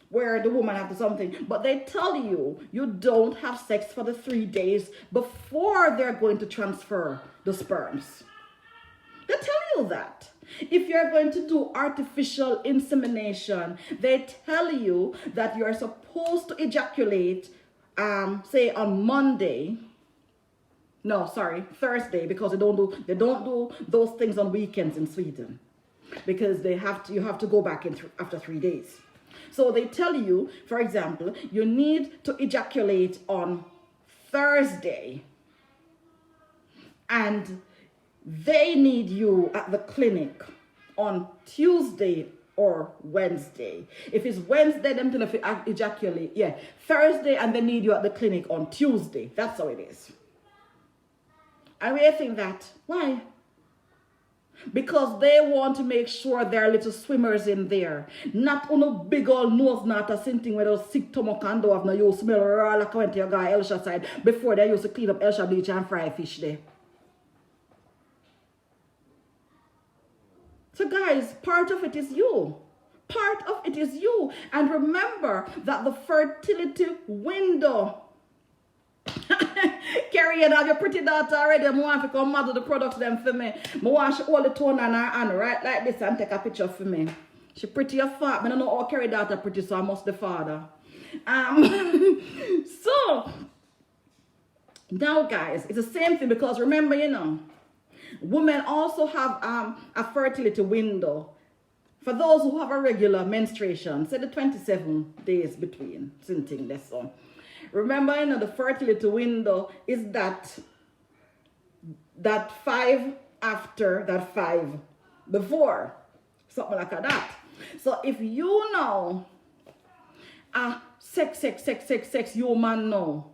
Where the woman has to something. But they tell you, you don't have sex for the 3 days before they're going to transfer the sperms. They tell you that. If you're going to do artificial insemination, they tell you that you're supposed to ejaculate, say on Monday. No, sorry, Thursday, because they don't do those things on weekends in Sweden, because you have to go back in after 3 days. So they tell you, for example, you need to ejaculate on Thursday, and they need you at the clinic on Tuesday or Wednesday. If it's Wednesday, them to ejaculate, yeah, Thursday, and they need you at the clinic on Tuesday. That's how it is. And we think that, why? Because they want to make sure there are little swimmers in there. Not on a big old nose knot or something where those sick stomach and don't have no use smell or like went to your guy Elsha side before they used to clean up Elsha beach and fry fish there. So guys, part of it is you. Part of it is you. And remember that the fertility window. Carrie, you have your pretty daughter already. I want to come model the products them for me. I want she hold the tone on her hand right like this and take a picture for me. She pretty a fat. I don't know how Carrie daughter pretty, so I must the father. So now guys, it's the same thing, because remember, women also have a fertility window. For those who have a regular menstruation, say the 27 days between, something less so. Remember, the fertility window is that 5 after, that 5 before, something like that. So if you know, sex, you man know.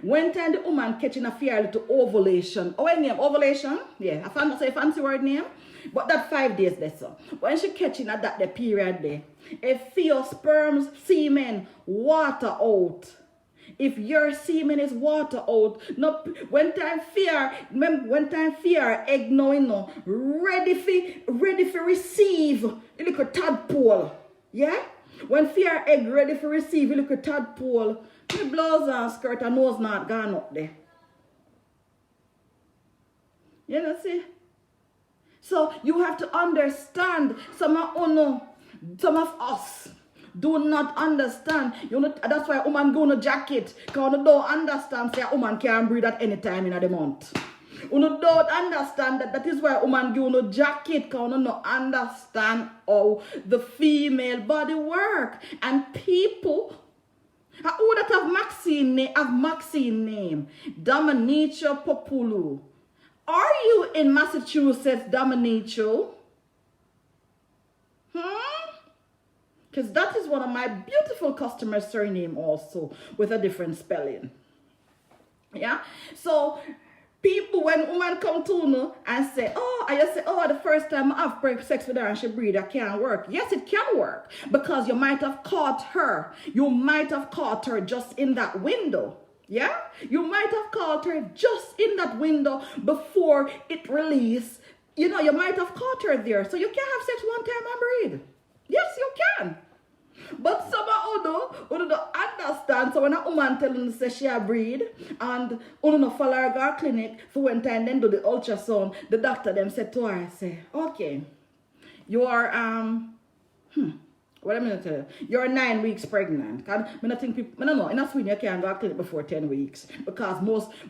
When time the woman catching a fair little ovulation, what name? Ovulation? Yeah, I found a fancy word name. But that 5 days there, so when she catching at that the period there, if your sperms, semen, water out, If your semen is water out, no, when time fear, egg no, ready for receive, you look at tadpole, yeah? When fear egg ready for receive, you look at tadpole, the blouse and skirt and nose not gone up there. You know, see? So you have to understand, some of us do not understand. You know, that's why a woman go on a jacket. Because you don't understand say a woman can breathe at any time in the month. You don't understand that is why a woman go on a jacket. Because you don't understand how the female body work. And people who that have Maxine name, Dominatia Populu. Are you in Massachusetts, Dominatia? Because that is one of my beautiful customer surname also, with a different spelling. Yeah? So, people, when women come to you and say, the first time I have sex with her and she breathe, that can't work. Yes, it can work. Because you might have caught her. You might have caught her just in that window. Yeah? You might have caught her just in that window before it released. You know, you might have caught her there. So you can have sex one time and breathe. Yes, you can. But some of you don't understand. So when a woman tells you say she a breed and you don't follow her to our clinic for one time then do the ultrasound, the doctor them said to her, say, okay, you are what am I gonna tell you? You're 9 weeks pregnant. Cause I think people, I don't know, in Sweden you can't go to clinic before 10 weeks because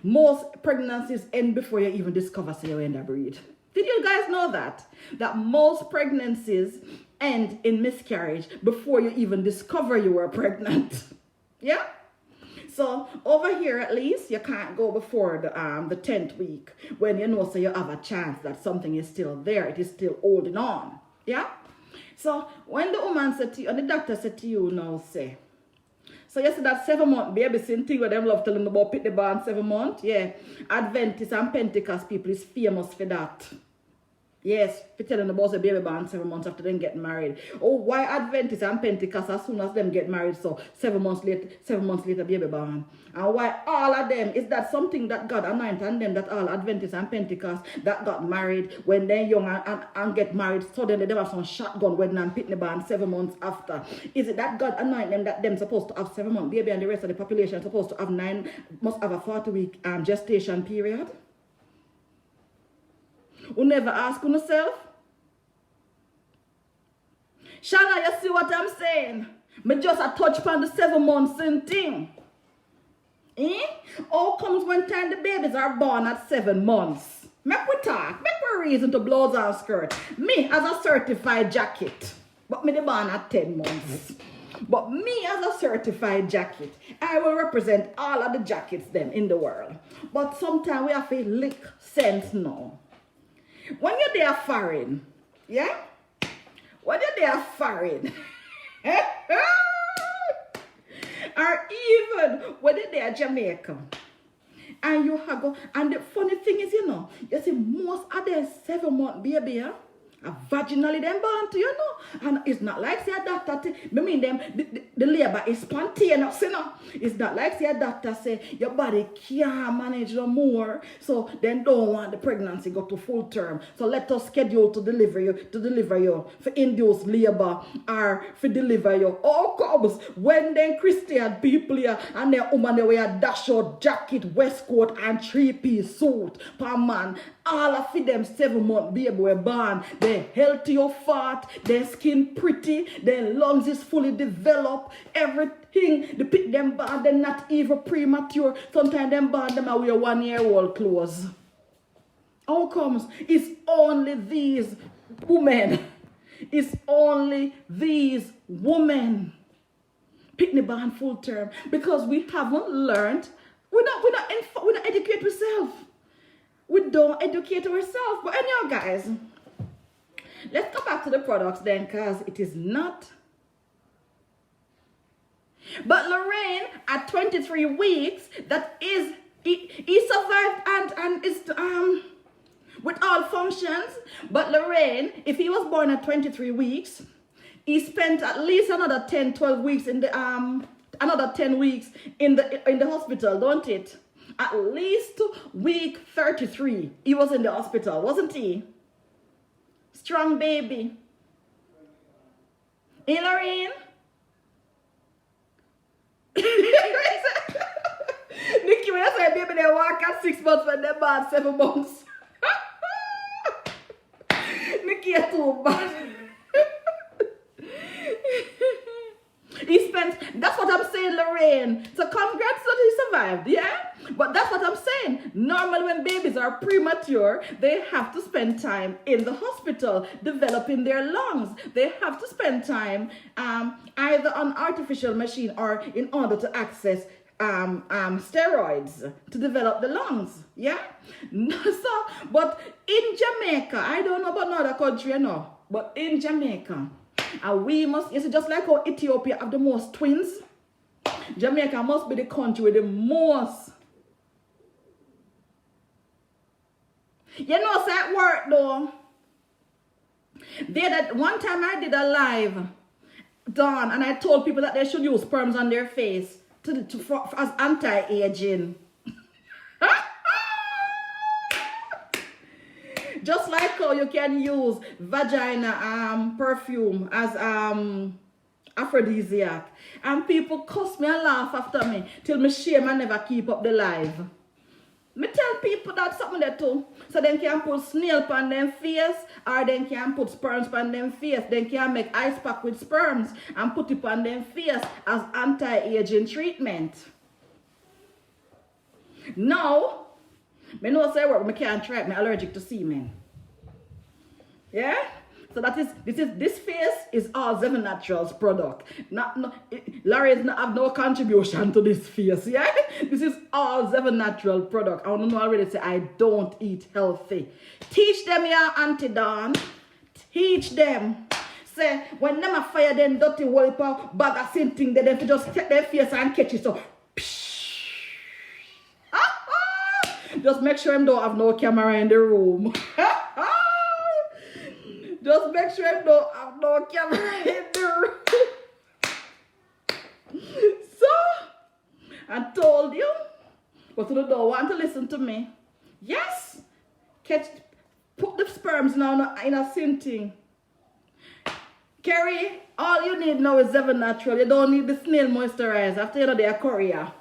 most pregnancies end before you even discover say you end a breed. Did you guys know that? That most pregnancies end in miscarriage before you even discover you were pregnant. Yeah? So over here at least you can't go before the 10th week when you know so you have a chance that something is still there. It is still holding on. Yeah? So when the woman said to you, and the doctor said to you now say, so you see that 7-month baby, same thing where them love telling about pick the band 7 months. Yeah. Adventist and Pentecost people is famous for that. Yes, for telling about the baby born 7 months after them get married. Oh, why Adventist and Pentecost as soon as them get married, so 7 months later baby born. And why all of them, is that something that God anointed on them, that all Adventists and Pentecost that got married when they're young and get married, suddenly they have some shotgun wedding and pitney born 7 months after. Is it that God anointed them that them supposed to have 7 months baby and the rest of the population supposed to have must have a 40-week gestation period? You never ask yourself? Shanna, you see what I'm saying? Me just a touch upon the 7 months in thing. All comes when time the babies are born at 7 months. Make we talk. Make we reason to blouse and skirt. Me as a certified jacket. But me the born at 10 months. But me as a certified jacket, I will represent all of the jackets them in the world. But sometimes we have to lick sense now. When you're there foreign, yeah? When you're there foreign, or even when you're there Jamaica, and you have go, and the funny thing is, you see most of their 7-month baby, are vaginally them born to, and it's not like say a doctor, the labor is spontaneous, It's not like say a doctor say your body can't manage no more, so then don't want the pregnancy go to full term. So let us schedule to deliver you, for induced labor or for deliver you. All comes when then Christian people here and their woman they wear dash out jacket, waistcoat and 3-piece suit per man. All of them 7-month baby were born. They're healthy or fat, their skin pretty, their lungs is fully developed, everything. They pick them born, they're not even premature. Sometimes them born them wear 1-year-old clothes. How comes? It's only these women. It's only these women. Pick the born full term because we haven't learned. We don't educate ourselves. We don't educate ourselves. But anyhow, guys, let's go back to the products then, because it is not. But Lorraine, at 23 weeks, that is, he survived and is with all functions. But Lorraine, if he was born at 23 weeks, he spent at least another 10, 12 weeks in the another 10 weeks in the hospital, don't it? At least week 33, he was in the hospital, wasn't he? Strong baby. Hey, Lorraine? Nikki, when I say baby, they walk at 6 months when they're bad 7 months. Nikki, you're too bad. He spent, that's what I'm saying, Lorraine. So congrats that he survived, yeah? But that's what I'm saying. Normally when babies are premature, they have to spend time in the hospital developing their lungs. They have to spend time either on artificial machine or in order to access steroids to develop the lungs, yeah? So, but in Jamaica, I don't know about another country, you know, but in Jamaica, and we must, you see, just like how Ethiopia have the most twins, Jamaica must be the country with the most. You know, so at work though, that one time I did a live, Dawn, and I told people that they should use sperms on their face as anti-aging. Just like how you can use vagina perfume as aphrodisiac. And people cuss me and laugh after me till me shame and never keep up the live. Me tell people that something there too. So they can put snail on them face, or they can put sperms on them face. They can make ice pack with sperms and put it on them face as anti-aging treatment. Now, I know say work, I can't try it, I'm allergic to semen. Yeah? So that is, this face is all Zyzven Naturals product. Larry does not have no contribution to this face, yeah? This is all Zyzven Natural product. I want to know already say I don't eat healthy. Teach them your Auntie Dawn. Teach them. Say, when them a fire them dirty wiper bag of same thing, they just take their face and catch it so. Just make sure them don't have no camera in the room. Just make sure them don't have no camera in the room. So, I told you, but you don't want to listen to me. Yes, put the sperms now in a same thing. Kerry, all you need now is Zyzven Natural. You don't need the snail moisturizer after you know they are Korea.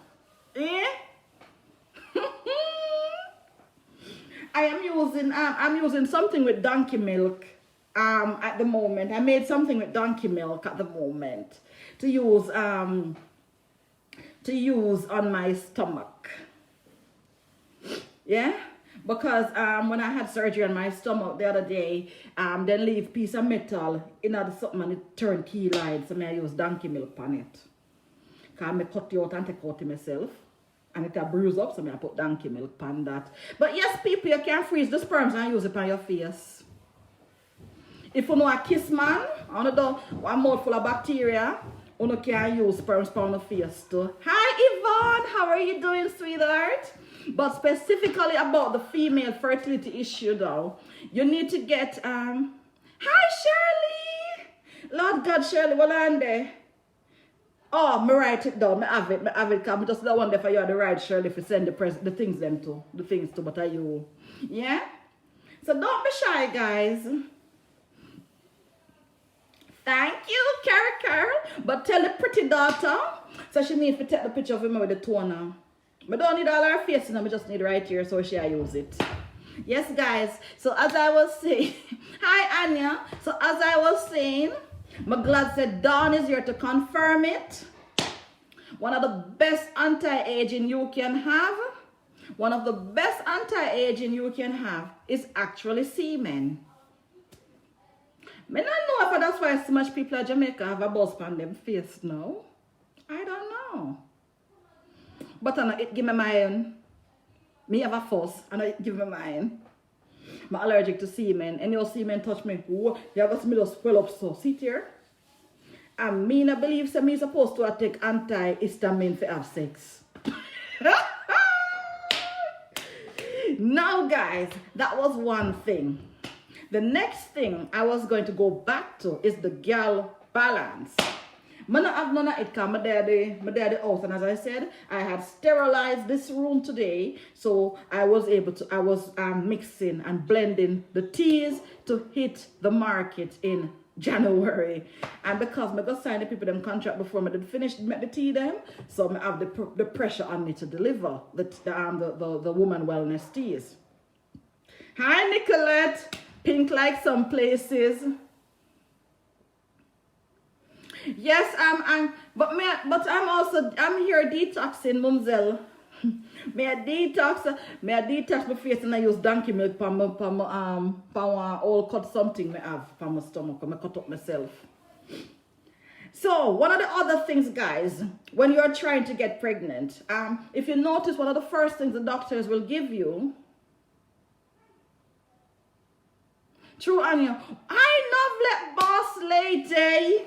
Eh? I'm using something with donkey milk at the moment. I made something with donkey milk at the moment to use on my stomach. Yeah, because when I had surgery on my stomach the other day, then leave piece of metal in the something and it turned keloid, so I use donkey milk on it. Cause I cut it out and take out it myself. And it a bruise up, so I put donkey milk on that. But yes, people, you can freeze the sperms and use it on your face. If you know a kiss man, I don't know one mouthful of bacteria, you can use sperms on the face too. Hi Yvonne, how are you doing, sweetheart? But specifically about the female fertility issue though, you need to get hi Shirley! Lord God, Shirley, what are they? Oh, me write it down. Me have it, because I just don't want for you the right, Shirley, if you send the things to, but are you? Yeah? So don't be shy, guys. Thank you, Carol. But tell the pretty daughter, so she needs to take the picture of him with the toner. I don't need all her face, I just need right here, so she use it. Yes, guys. So as I was saying, hi, Anya. So as I was saying, I'm glad said Dawn is here to confirm it. One of the best anti-aging you can have, is actually semen. I don't know if that's why so much people in Jamaica have a buzz on them face now. I don't know. But it give me mine. Me have a fuss and it give me mine. I'm allergic to semen. And your semen touch me. Whoa, you have a smell of swell up so. See here? I mean, I believe so me supposed to take antihistamine for have sex. Now, guys, that was one thing. The next thing I was going to go back to is the girl balance. I don't have none of it because my daddy out, and as I said, I had sterilized this room today, so I was mixing and blending the teas to hit the market in January. And because I got signed the people them contract before I did finish make the tea them, so I have the pressure on me to deliver the woman wellness teas. Hi Nicolette, pink like some places. Yes, but I'm here detoxing, Mumselle. May I detox my face and I use donkey milk for my old cut something I have for my stomach. I cut up myself. So one of the other things, guys, when you're trying to get pregnant, if you notice, one of the first things the doctors will give you. True, Anya. I love boss lady.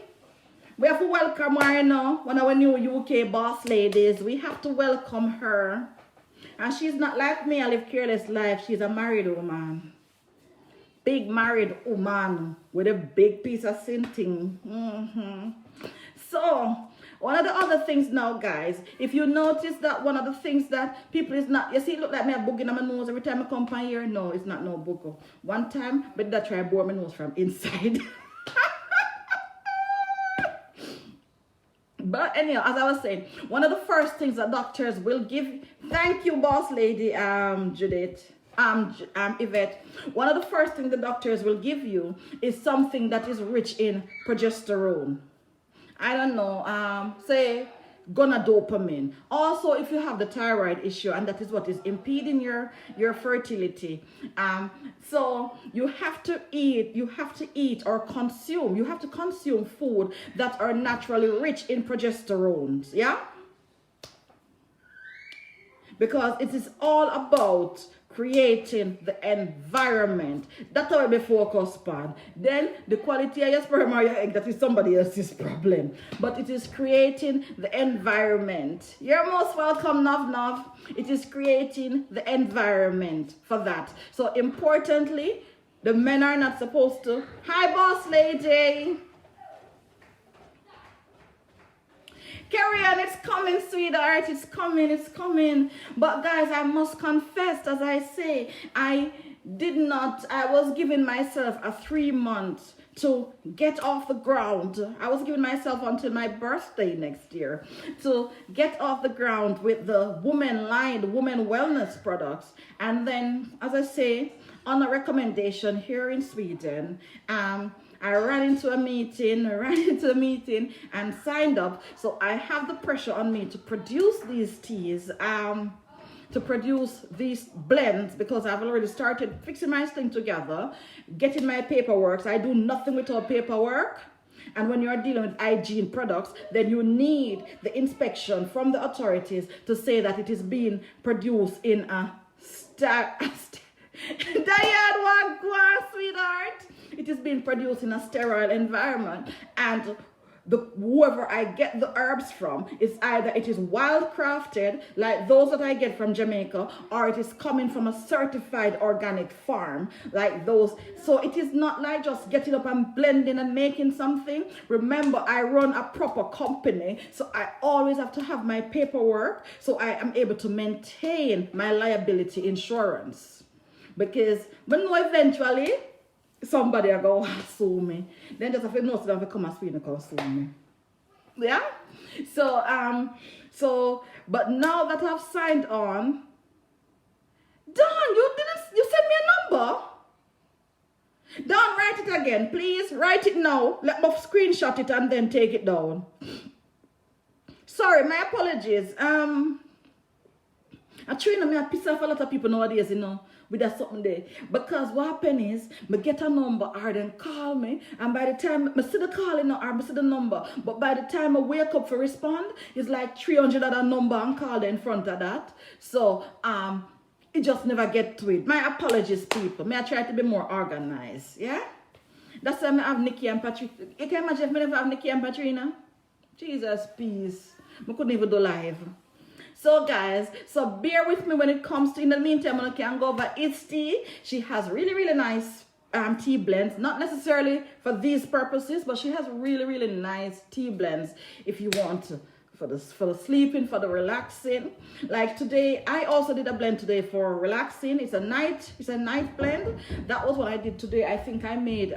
We have to welcome her, you know, one of our new UK boss ladies. We have to welcome her. And she's not like me, I live careless life. She's a married woman. Big married woman with a big piece of sinting. So, one of the other things now, guys, if you notice that one of the things that people is not, you see, it look like me a boogie in my nose every time I come by here. No, it's not no booger. One time, but that try to bore my nose from inside. But anyhow, as I was saying, one of the first things that doctors will give, thank you, boss lady, Judith, Yvette. One of the first things the doctors will give you is something that is rich in progesterone. I don't know, say gonadopamine. Also, if you have the thyroid issue, and that is what is impeding your fertility, so you have to eat or consume, you have to consume food that are naturally rich in progesterone, yeah? Because it is all about creating the environment. That's how we focus on. Then the quality of your sperm or your egg, that is somebody else's problem. But it is creating the environment. You're most welcome, Nav. It is creating the environment for that. So importantly, the men are not supposed to. Hi, boss lady. Carry on, it's coming, sweetheart, it's coming. But guys, I must confess, as I say, I was giving myself a 3 months to get off the ground. I was giving myself until my birthday next year to get off the ground with the woman line, the woman wellness products. And then, as I say, on a recommendation here in Sweden, I ran into a meeting and signed up. So I have the pressure on me to produce these teas, to produce these blends, because I've already started fixing my thing together, getting my paperwork. So I do nothing without paperwork. And when you're dealing with hygiene products, then you need the inspection from the authorities to say that it is being produced in a Diane, sweetheart. It is being produced in a sterile environment, and whoever I get the herbs from is either it is wild crafted, like those that I get from Jamaica, or it is coming from a certified organic farm, like those. So it is not like just getting up and blending and making something. Remember, I run a proper company, so I always have to have my paperwork, so I am able to maintain my liability insurance. Because when eventually somebody are going to sue me, then just have to know so they come and Sweden and come sue me. Yeah? So, but now that I've signed on, Dawn, you send me a number? Dawn, write it again, please. Write it now. Let me screenshot it and then take it down. Sorry, my apologies. I train me, I piss off a lot of people nowadays, you know, with that something there. Because what happen is, I get a number or then call me, and by the time I see the calling or I see the number, but by the time I wake up for respond, it's like 300 other number and call in front of that. So it just never get to it. My apologies, people. May I try to be more organized, yeah? That's why I have Nikki and Patrina. You can imagine if I never have Nikki and Patrina? Jesus, peace. I couldn't even do live. So guys, bear with me when it comes to, in the meantime, I can go over It's Tea. She has really, really nice tea blends, not necessarily for these purposes, but she has really, really nice tea blends if you want to, for the sleeping, for the relaxing. Like today, I also did a blend today for relaxing. It's a night blend. That was what I did today. I think I made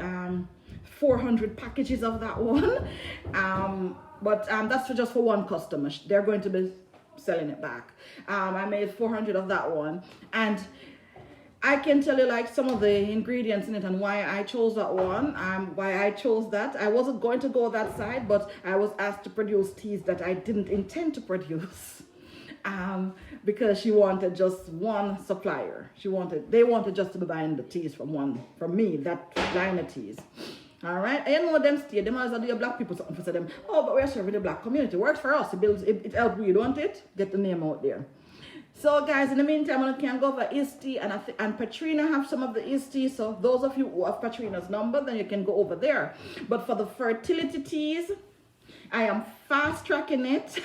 400 packages of that one. But that's just for one customer. They're going to be selling it back. I made 400 of that one, and I can tell you like some of the ingredients in it and why I chose that one, why I chose that. I wasn't going to go that side, but I was asked to produce teas that I didn't intend to produce. Because she wanted just one supplier. They wanted just to be buying the teas from me, that line of teas. All right, I know them stay. Them also do your black people something for them. Oh, but we're serving the black community. Works for us. It helps you, don't it? Get the name out there. So guys, in the meantime, I can go over Easty and Patrina have some of the Easty. So those of you who have Patrina's number, then you can go over there. But for the fertility teas, I am fast tracking it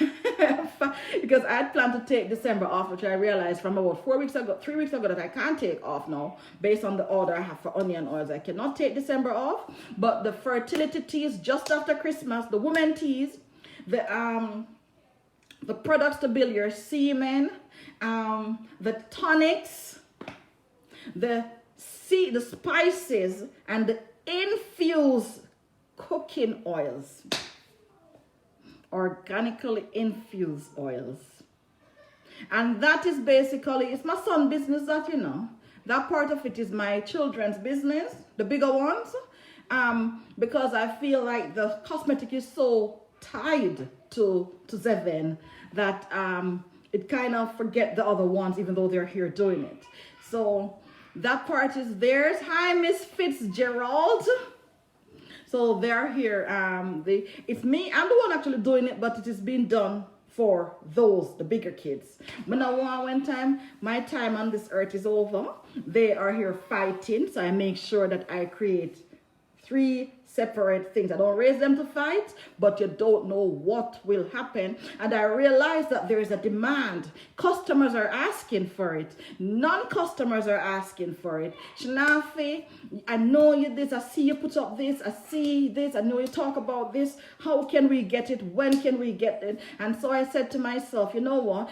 because I had planned to take December off, which I realized from about 3 weeks ago that I can't take off now based on the order I have for onion oils. I cannot take December off, but the fertility teas just after Christmas, the women teas, the products to build your semen, the tonics, the spices, and the infused cooking oils. Organically infused oils. And that is basically, it's my son's business, that you know. That part of it is my children's business, the bigger ones. Because I feel like the cosmetic is so tied to Zyzven that it kind of forget the other ones even though they're here doing it. So that part is theirs. Hi, Miss Fitzgerald. So they're here. It's me. I'm the one actually doing it, but it is being done for the bigger kids. But now one time, my time on this earth is over. They are here fighting, so I make sure that I create 3 separate things. I don't raise them to fight, but you don't know what will happen. And I realize that there is a demand. Customers are asking for it. Non-customers are asking for it. Shanafi, I know you this. I see you put up this. I see this. I know you talk about this. How can we get it? When can we get it? And so I said to myself, you know what?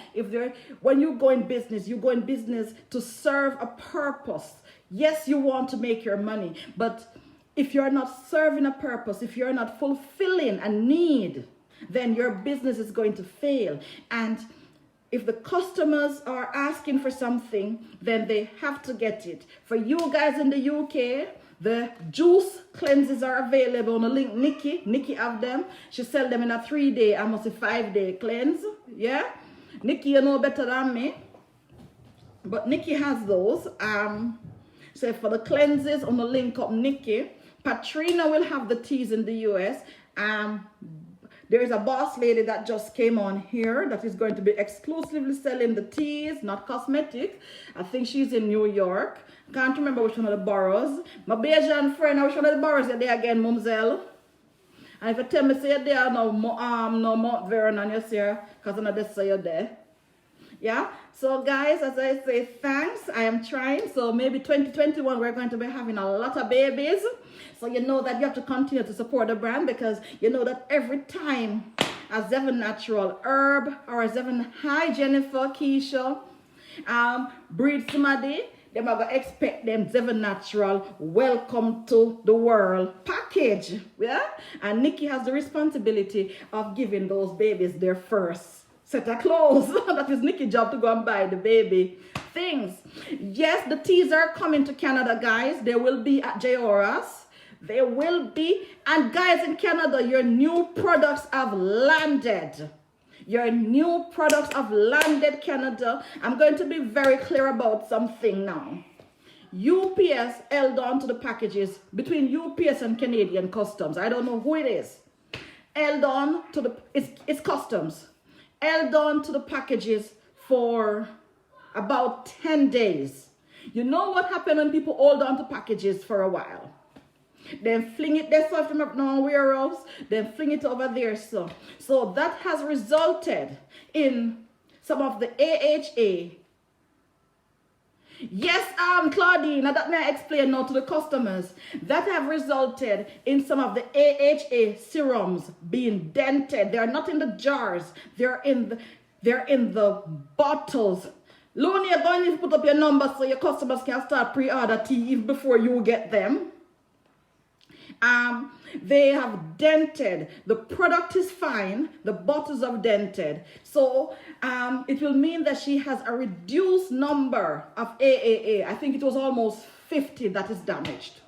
When you go in business, you go in business to serve a purpose. Yes, you want to make your money, but if you're not serving a purpose, if you're not fulfilling a need, then your business is going to fail. And if the customers are asking for something, then they have to get it. For you guys in the UK, the juice cleanses are available on the link. Nikki have them. She sell them in a 3-day, almost a 5-day cleanse. Yeah? Nikki, you know better than me. But Nikki has those. So for the cleanses on the link up Nikki, Patrina will have the teas in the US. There's a boss lady that just came on here that is going to be exclusively selling the teas, not cosmetic. I think she's in New York. Can't remember which one of the boroughs. My Bayesian friend, which one of the boroughs are there again, Mumselle? And if you tell me, say there no Mount Vernon, you see her, because I know they say you're there. Yeah, so guys, as I say, thanks. I am trying. So maybe 2021 we're going to be having a lot of babies. So you know that you have to continue to support the brand, because you know that every time a Zyzven Natural herb or a Zyzven, hi Jennifer, Keisha, breed somebody, they are going to expect them Zyzven Natural welcome to the world package. Yeah, and Nikki has the responsibility of giving those babies their first set of clothes. That is Nikki's job, to go and buy the baby things. Yes, the teas are coming to Canada, guys. They will be at J.Horace. They will be. And guys, in Canada, your new products have landed. Your new products have landed, Canada. I'm going to be very clear about something now. UPS held on to the packages between UPS and Canadian Customs. I don't know who it is. Held on to it's Customs. Held on to the packages for about 10 days. You know what happened when people hold on to packages for a while? Then fling it, they serve them up now warehouse, then fling it over there. So that has resulted in some of the AHA Yes, Claudine, now that may I explain now to the customers that have resulted in some of the AHA serums being dented. They are not in the jars. They're in the bottles. Looney, you're going to put up your number so your customers can start pre-order tea even before you get them. They have dented. The product is fine. The bottles are dented. So it will mean that she has a reduced number of AAA. I think it was almost 50 that is damaged.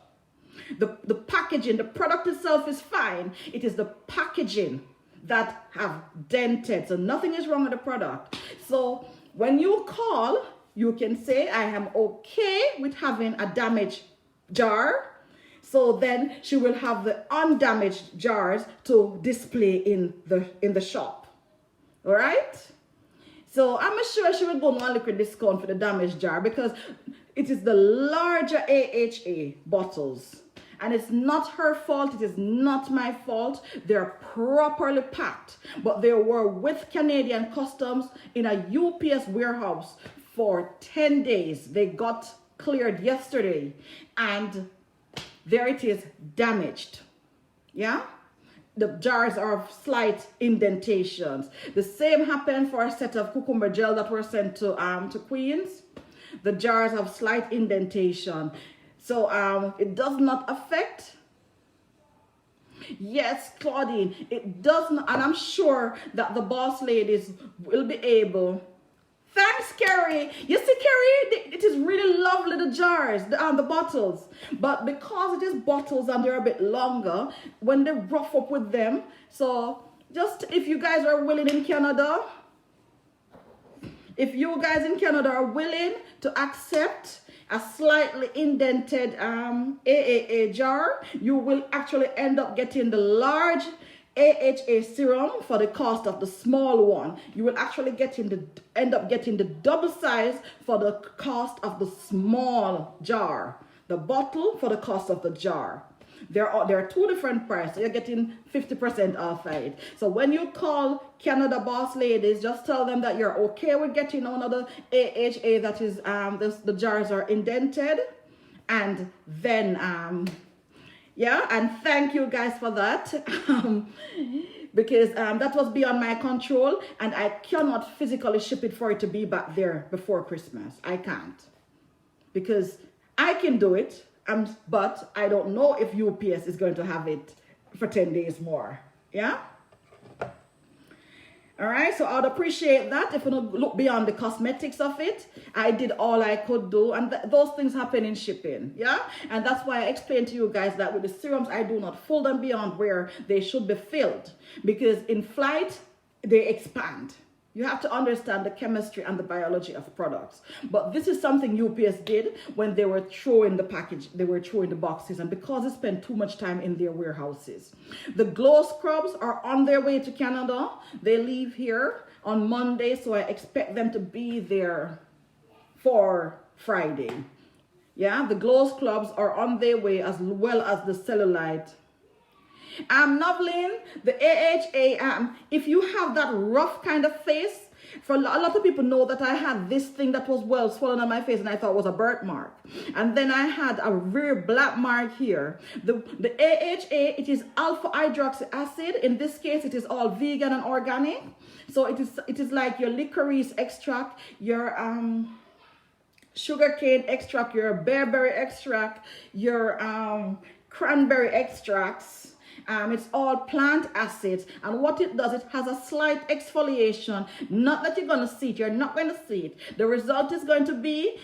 The packaging, the product itself is fine. It is the packaging that have dented. So nothing is wrong with the product. So when you call, you can say, I am okay with having a damaged jar. So then she will have the undamaged jars to display in the shop. All right? So I'm sure she will go on liquid discount for the damaged jar because it is the larger AHA bottles. And it's not her fault. It is not my fault. They're properly packed. But they were with Canadian Customs in a UPS warehouse for 10 days. They got cleared yesterday. And there it is, damaged. Yeah? The jars are of slight indentations. The same happened for a set of cucumber gel that were sent to Queens. The jars have slight indentation. So it does not affect. Yes, Claudine, it does not, and I'm sure that the boss ladies will be able. Thanks, Carrie. You see, Carrie, it is really lovely, the jars, the bottles. But because it is bottles and they're a bit longer, when they rough up with them, so just if you guys are willing in Canada, if you guys in Canada are willing to accept a slightly indented AAA jar, you will actually end up getting the large AHA serum for the cost of the small one. You will actually end up getting the double size for the cost of the small jar. The bottle for the cost of the jar. There are two different prices. So you're getting 50% off it. So when you call Canada Boss Ladies, just tell them that you're okay with getting one of the AHA that is the jars are indented, and then yeah, and thank you guys for that. Because that was beyond my control, and I cannot physically ship it for it to be back there before Christmas. I can't, because I can do it. But I don't know if UPS is going to have it for 10 days more. Yeah? All right, so I'd appreciate that if you don't look beyond the cosmetics of it. I did all I could do, and those things happen in shipping. Yeah? And that's why I explained to you guys that with the serums, I do not fill them beyond where they should be filled. Because in flight, they expand. You have to understand the chemistry and the biology of products. But this is something UPS did when they were throwing the package, they were throwing the boxes, and because they spent too much time in their warehouses. The glow scrubs are on their way to Canada. They leave here on Monday, so I expect them to be there for Friday. Yeah, the glow scrubs are on their way, as well as the cellulite. Noveline, the AHA, if you have that rough kind of face, for a lot of people know that I had this thing that was well swollen on my face and I thought it was a birthmark. And then I had a very black mark here. The AHA, it is alpha hydroxy acid. In this case, it is all vegan and organic. So it is like your licorice extract, your sugarcane extract, your bearberry extract, your cranberry extracts. It's all plant acids, and what it does, it has a slight exfoliation. Not that you're going to see it, you're not going to see it. The result is going to be,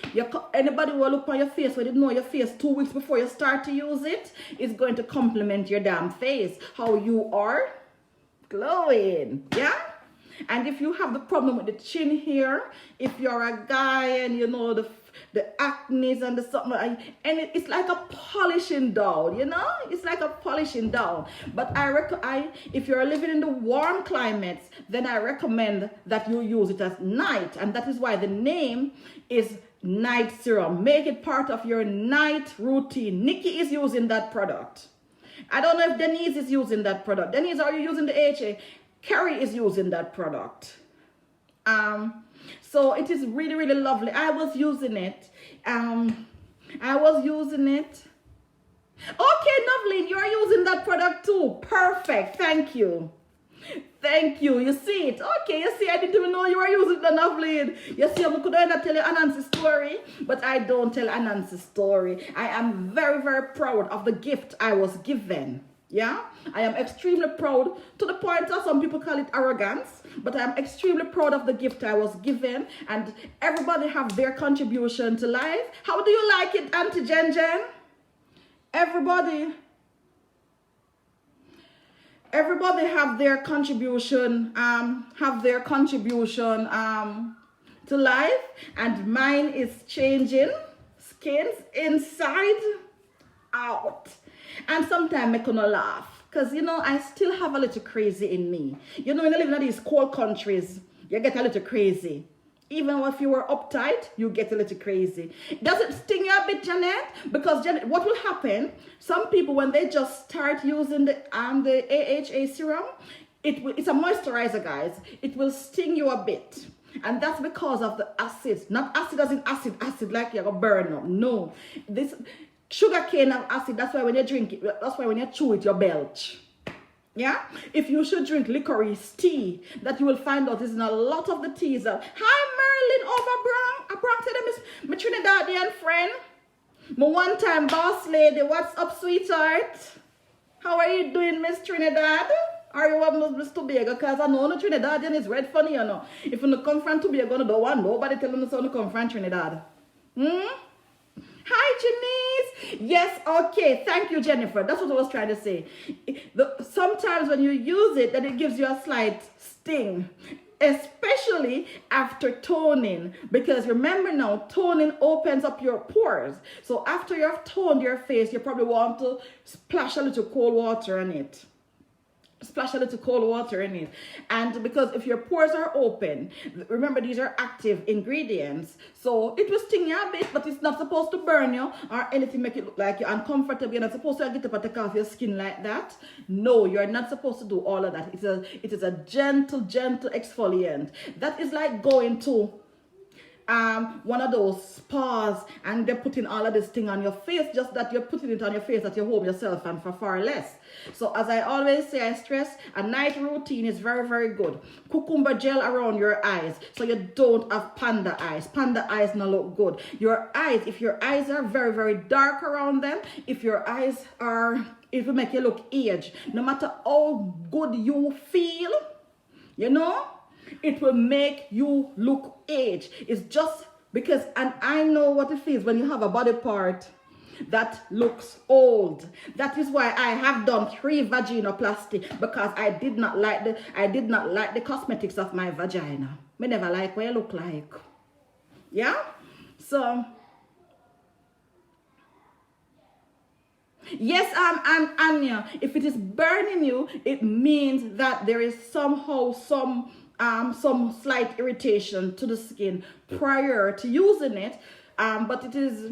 anybody who will look on your face, who didn't know your face 2 weeks before you start to use it, is going to complement your damn face. How you are glowing, yeah? And if you have the problem with the chin here, if you're a guy and you know the acne and the something, and it's like a polishing down, you know, it's like a polishing down. But if you're living in the warm climates, then I recommend that you use it as night, and that is why the name is night serum. Make it part of your night routine. Nikki is using that product. I don't know if Denise is using that product. Denise, are you using the AHA? Carrie is using that product. So it is really, really lovely. I was using it I was using it. Okay, Novlin, you're using that product too. Perfect. Thank you. Thank you. You see it? Okay, you see, I didn't even know you were using the Novlin. You see, I could not tell you Anansi's story, but I don't tell Anansi's story. I am very, very proud of the gift I was given. Yeah, I am extremely proud, to the point that some people call it arrogance, but I am extremely proud of the gift I was given, and everybody have their contribution to life. How do you like it, Auntie Jen Jen? Everybody have their contribution, to life, and mine is changing skins inside out. And sometimes I gonna laugh, because you know I still have a little crazy in me. You know, when you live in these cold countries, you get a little crazy. Even if you were uptight, you get a little crazy. Does it sting you a bit, Janet? Because Janet, what will happen? Some people, when they just start using the AHA serum, it's a moisturizer, guys. It will sting you a bit. And that's because of the acids. Not acid as in acid like you're gonna burn up. No. This sugar cane and acid, that's why when you drink it, that's why when you chew it, you belch. Yeah? If you should drink licorice tea, that you will find out is in a lot of the teas. Hi, Merlin over Bronx. To them is my Trinidadian friend. My one-time boss lady. What's up, sweetheart? How are you doing, Miss Trinidad? Are you want Miss Tobago? Because I know the Trinidadian is red funny, you know. If you come from Tobago, you don't want nobody tell them to come from Trinidad. Hi, Janice. Yes, okay. Thank you, Jennifer. That's what I was trying to say. Sometimes when you use it, then it gives you a slight sting, especially after toning. Because remember now, toning opens up your pores. So after you have toned your face, you probably want to splash a little cold water on it. Splash a little cold water in it. And because if your pores are open, remember these are active ingredients, so it will sting you a bit, but it's not supposed to burn you or anything make it look like you're uncomfortable. You're not supposed to get up and take off your skin like that. No, you're not supposed to do all of that. It is a gentle exfoliant. That is like going to one of those spas and they're putting all of this thing on your face, just that you're putting it on your face at your home yourself and for far less. So as I always say, I stress, a night routine is very, very good. Cucumber gel around your eyes so you don't have panda eyes. Panda eyes not look good. Your eyes, if your eyes are very, very dark around them, if your eyes are, it will make you look aged. No matter how good you feel, you know, it will make you look aged. It's just because, and I know what it feels when you have a body part that looks old. That is why I have done 3 vaginoplasty, because I did not like the cosmetics of my vagina. Me never like what I look like. Yeah? So yes, I'm Anya. If it is burning you, it means that there is somehow some slight irritation to the skin prior to using it, but it is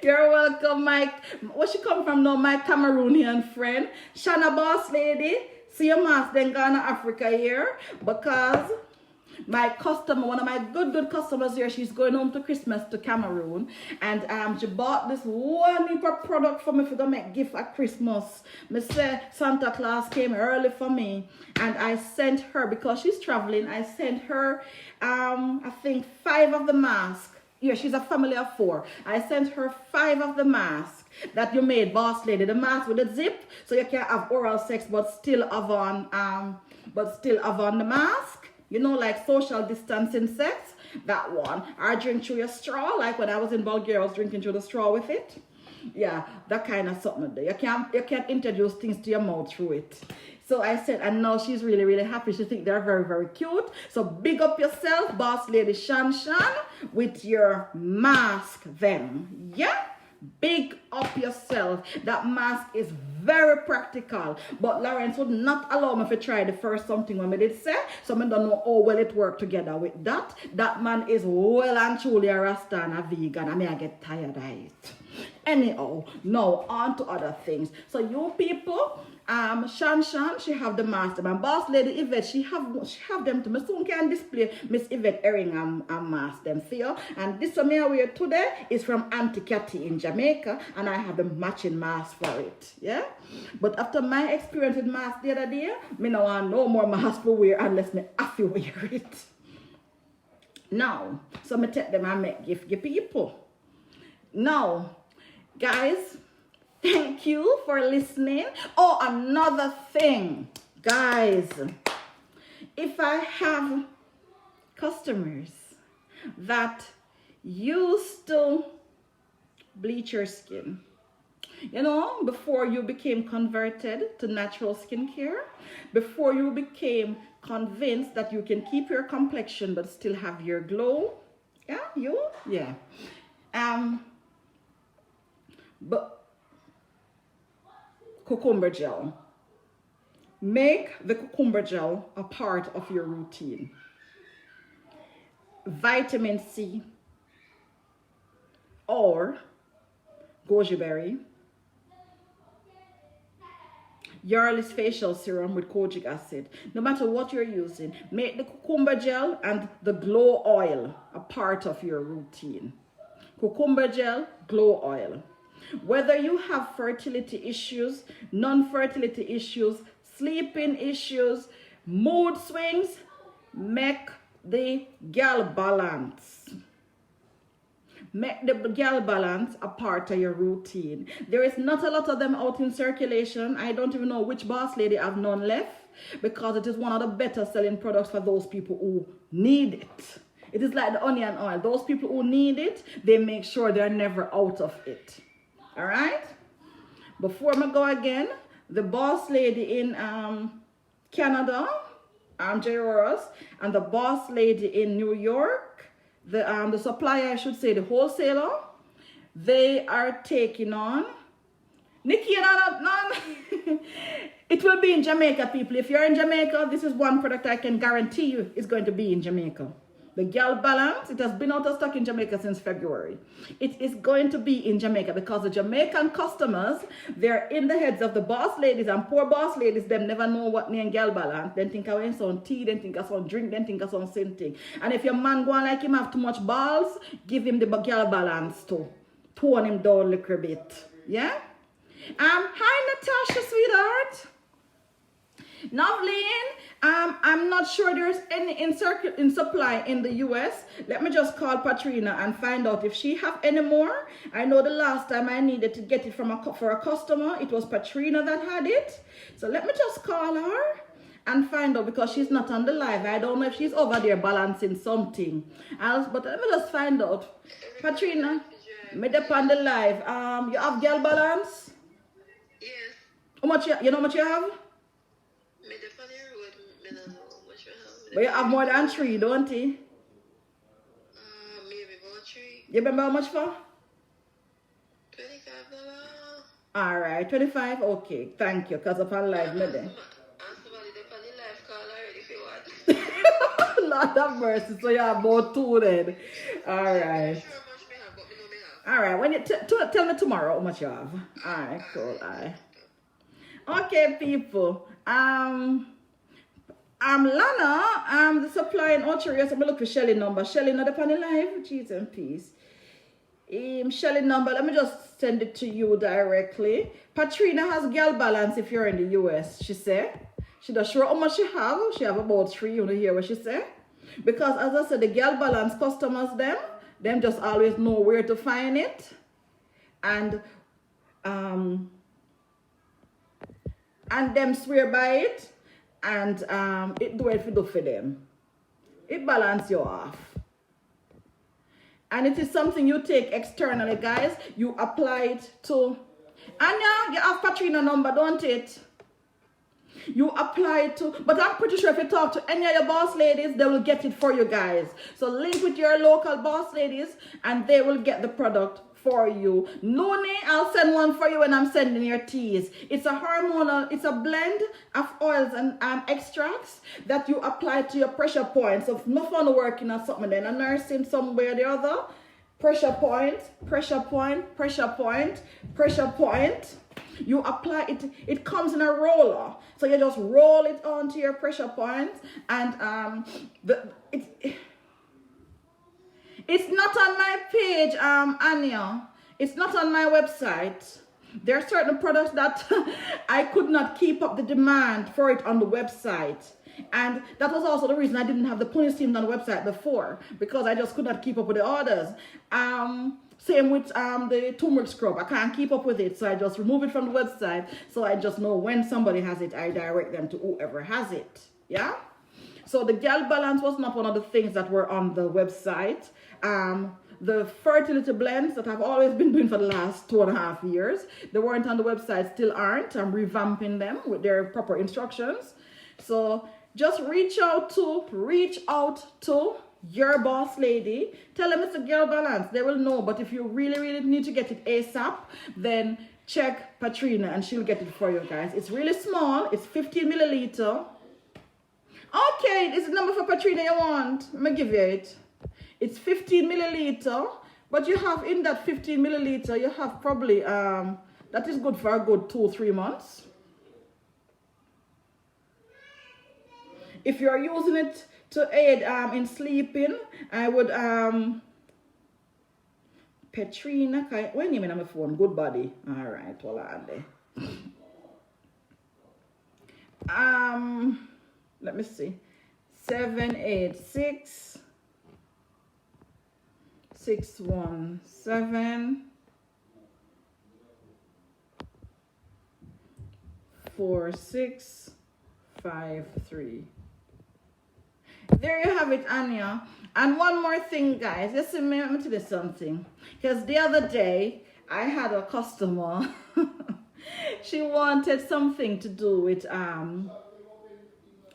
you're welcome, Mike. Where she come from now? My Cameroonian friend Shana Boss Lady. See your mask then Ghana Africa here, because my customer, one of my good customers here, she's going home to Christmas to Cameroon, and she bought this one heap of product for me for to make gift at Christmas. Me say Santa Claus came early for me, and I sent her, because she's traveling, I sent her I think 5 of the masks. Yeah, she's a family of 4. I sent her 5 of the masks that you made, Boss Lady. The mask with a zip, so you can have oral sex but still have on the mask. You know, like social distancing sex, that one. Or drink through your straw, like when I was in Bulgaria, I was drinking through the straw with it. Yeah, that kind of something. You can't introduce things to your mouth through it. So I said, and now she's really, really happy. She thinks they're very, very cute. So big up yourself, Boss Lady Shan, with your mask then. Yeah? Big up yourself. That mask is very practical, but Lawrence would not allow me to try the first something when I did say, so I don't know how well it worked together with that man is well and truly a Rasta and a vegan. I get tired of it. Anyhow, now on to other things. So you people, Shan, she have the master. And Boss Lady Yvette, she have them to me. Soon can display Miss Yvette earring and mask them for you. And this one I wear today is from Auntie Cathy in Jamaica, and I have the matching mask for it. Yeah. But after my experience with mask the other day, me no want no more mask to wear unless me have to wear it. Now, so me take them and make gift give people. Now, guys, thank you for listening. Oh, another thing, guys, if I have customers that used to bleach your skin, you know, before you became converted to natural skincare, before you became convinced that you can keep your complexion but still have your glow, but cucumber gel. Make the cucumber gel a part of your routine. Vitamin C or goji berry. Yarlis facial serum with kojic acid. No matter what you're using, make the cucumber gel and the glow oil a part of your routine. Cucumber gel, glow oil. Whether you have fertility issues, non-fertility issues, sleeping issues, mood swings, make the gal balance. Make the gal balance a part of your routine. There is not a lot of them out in circulation. I don't even know which boss lady have none left, because it is one of the better selling products for those people who need it. It is like the onion oil. Those people who need it, they make sure they're never out of it. All right? Before I go again, the boss lady in Canada, J.R.S., and the boss lady in New York, the supplier, I should say, the wholesaler, they are taking on Nikki and none. It will be in Jamaica, people. If you're in Jamaica, this is one product I can guarantee you is going to be in Jamaica. The Gal Balance, it has been out of stock in Jamaica since February. It is going to be in Jamaica because the Jamaican customers, they're in the heads of the boss ladies, and poor boss ladies, them never know what name Gal Balance. Then think of some tea, then think of some drink, then think of some same thing. And if your man go on like him have too much balls, give him the Gal Balance too. Tone him down a little bit. Yeah? Hi Natasha, sweetheart. Novlene, I'm not sure there's any in supply in the US. Let me just call Patrina and find out if she have any more. I know the last time I needed to get it for a customer, it was Patrina that had it. So let me just call her and find out, because she's not on the live. I don't know if she's over there balancing something else, but let me just find out. Patrina, me up on the live. You have Gal Balance? Yes. How much you know how much you have? But you have more than 3, don't you? Maybe about 3. You remember how much for? $25. Alright, 25? Okay, thank you. Because upon live, me there. Somebody up on the live call already if you want. Lord have mercy, so you have about 2 then. Alright. Alright, when you tell me tomorrow how much you have. Alright, cool. Alright. Okay, people. Lana, the supply in Orchard, I'm look for Shelly number. Shelly not up on the live. Jeez and peace. Shelly number, let me just send it to you directly. Patrina has Gal Balance if you're in the US, she said. She does sure how much she have. She have about 3, you know, hear what she said. Because as I said, the Gal Balance customers, them just always know where to find it. And them swear by it. And it do it for them. It balance you off. And it is something you take externally, guys. You apply it to Anya, you have Patrina number, don't it? You apply it to, but I'm pretty sure if you talk to any of your boss ladies, they will get it for you guys. So link with your local boss ladies and they will get the product for you. Noni, I'll send one for you when I'm sending your teas. It's a hormonal, it's a blend of oils and extracts that you apply to your pressure points. So if no fun working or something, then a nursing somewhere or the other, pressure point, pressure point, pressure point, pressure point. You apply it, it comes in a roller. So you just roll it onto your pressure point, and it's not on my page, Anya. It's not on my website. There are certain products that I could not keep up the demand for it on the website. And that was also the reason I didn't have the pony steam on the website before, because I just could not keep up with the orders. Same with the turmeric scrub. I can't keep up with it, so I just remove it from the website. So I just know when somebody has it, I direct them to whoever has it. Yeah? So the Gal Balance was not one of the things that were on the website. The fertility blends that I've always been doing for the last 2.5 years, they weren't on the website, still aren't. I'm revamping them with their proper instructions. So just reach out to your boss lady. Tell them it's a Girl Balance. They will know. But if you really need to get it ASAP, then check Patrina and she'll get it for you guys. It's really small. It's 15 milliliter. Okay, this is the number for Patrina you want. Let me give you it. It's 15 milliliter, but you have in that 15 milliliter, you have probably, that is good for a good 2-3 months. If you're using it to aid in sleeping, I would, Patrina, when you mean on my phone, good body. All right, hold on there. Let me see, 786 617 4653. There you have it, Anya. And one more thing, guys. Let me tell you something. Because the other day, I had a customer. She wanted something to do with,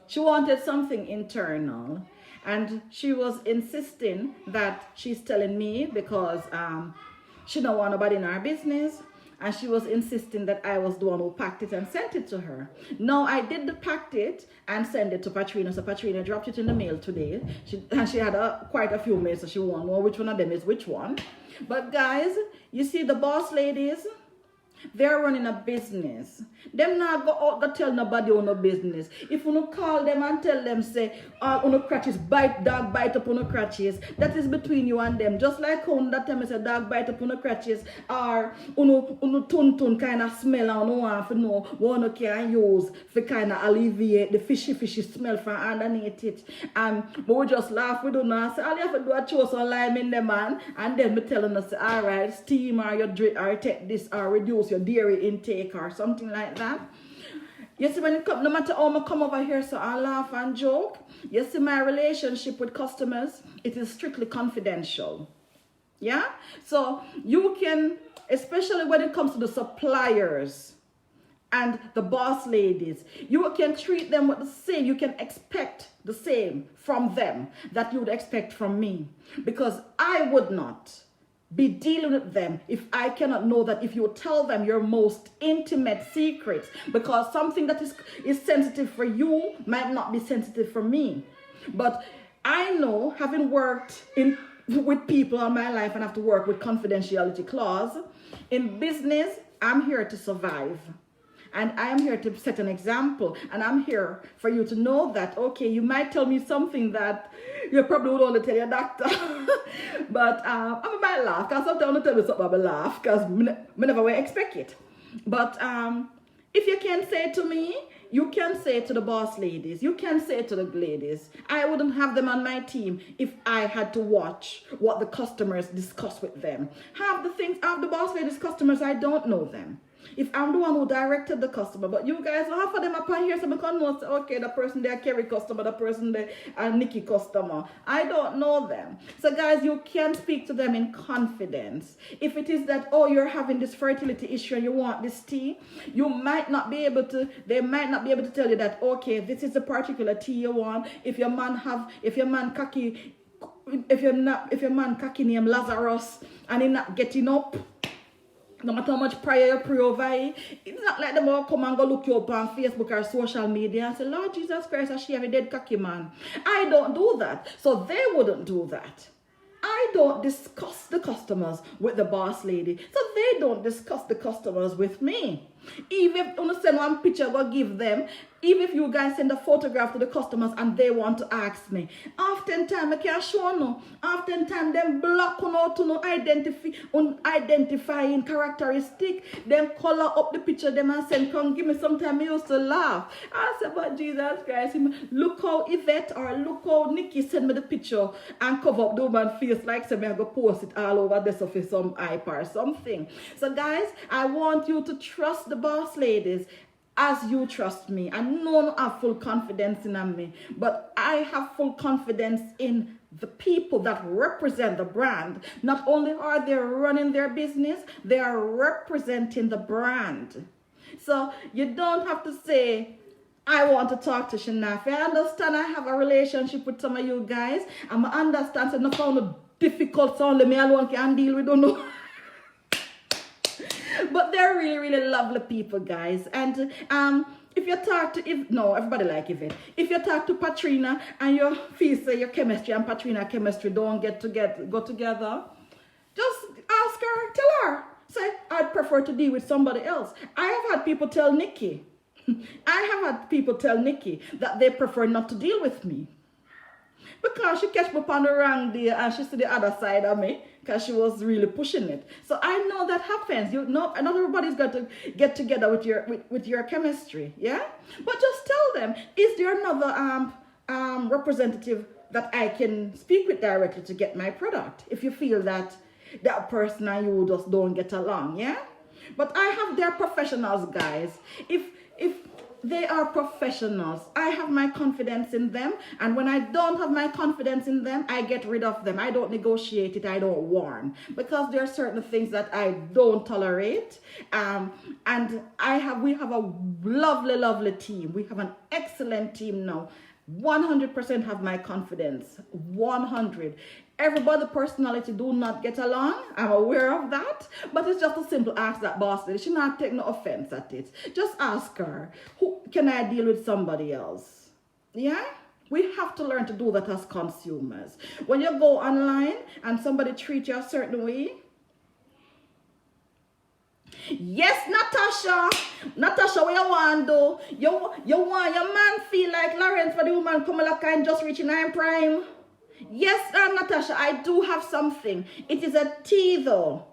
she wanted something internal. And she was insisting that she's telling me because she don't want nobody in our business. And she was insisting that I was the one who packed it and sent it to her. No, I did the packed it and send it to Patrina. So Patrina dropped it in the mail today. She had quite a few mails, so she won't know which one of them is which one. But guys, you see the boss ladies, they're running a business. Them not go out go tell nobody on no business. If you call them and tell them say, on no crutches, bite dog bite up on no crutches, that is between you and them. Just like on that time I say dog bite up on no crutches, or uno tun kind of smell and no one for no one can use for kind of alleviate the fishy smell from underneath it. But we just laugh, we do not say all you have to do is throw some lime in the man, and then we telling us all right, steam or your drink or take this or reduce your dairy intake or something like that. You see, when it comes, no matter how I come over here, so I laugh and joke. You see, my relationship with customers, it is strictly confidential. Yeah? So you can, especially when it comes to the suppliers and the boss ladies, you can treat them with the same. You can expect the same from them that you would expect from me. Because I would not be dealing with them if I cannot know that if you tell them your most intimate secrets, because something that is sensitive for you might not be sensitive for me. But I know, having worked with people all my life and have to work with confidentiality clause, in business, I'm here to survive. And I am here to set an example. And I'm here for you to know that, okay, you might tell me something that you probably would only tell your doctor. But I might laugh, because sometimes I tell you something, I laugh, because I never will expect it. But if you can say to me, you can say to the boss ladies, you can say to the ladies, I wouldn't have them on my team if I had to watch what the customers discuss with them. Half the boss ladies' customers, I don't know them. If I'm the one who directed the customer, but you guys, half of them up on here, so I can know, okay, the person there Kerry customer, the person there Nikki customer. I don't know them. So guys, you can speak to them in confidence. If it is that, oh, you're having this fertility issue and you want this tea, you might not be able to, they might not be able to tell you that, okay, this is the particular tea you want. If your man cocky named Lazarus and he not getting up, no matter how much prayer you pray over it, it's not like them all come and go look you up on Facebook or social media and say, Lord Jesus Christ, she have a dead cocky man. I don't do that. So they wouldn't do that. I don't discuss the customers with the boss lady, so they don't discuss the customers with me. Even if you send one picture, go give them. Even if you guys send a photograph to the customers and they want to ask me, oftentimes I can't show no. Oftentimes them block on out to no identifying characteristic. Then color up the picture them and send, come give me some time. I used to laugh. I said, but Jesus Christ, look how Yvette or look how Nikki send me the picture and cover up the woman's face like say me I go post it all over this of some hype or something. So guys, I want you to trust the boss ladies as you trust me. I know I have full confidence in me, but I have full confidence in the people that represent the brand. Not only are they running their business, they are representing the brand. So you don't have to say, I want to talk to Shanafi. I understand I have a relationship with some of you guys. I understand so not found it difficult, so only me alone can deal with, don't know. But they're really, really lovely people, guys. And if you talk to, no, everybody like Yvette. If you talk to Patrina and you feel say your chemistry and Patrina chemistry don't go together, just ask her, tell her. Say, I'd prefer to deal with somebody else. I have had people tell Nikki. That they prefer not to deal with me. Because she catch me up on the wrong day and she see the other side of me because she was really pushing it. So I know that happens. You know, not everybody's got to get together with your chemistry, yeah? But just tell them, is there another representative that I can speak with directly to get my product? If you feel that that person and you just don't get along, yeah? But I have their professionals, guys. If they are professionals, I have my confidence in them, and when I don't have my confidence in them, I get rid of them. I don't negotiate it, I don't warn, because there are certain things that I don't tolerate. And we have a lovely team. We have an excellent team now. 100% have my confidence. 100. Everybody personality do not get along. I'm aware of that. But it's just a simple ask that boss lady. She not take no offense at it. Just ask her, who can I deal with somebody else? Yeah? We have to learn to do that as consumers. When you go online and somebody treats you a certain way, yes, Natasha, what you want to do? You want your man feel like Lawrence for the woman come like and just reaching 9 prime? Yes, Natasha, I do have something. It is a tea though.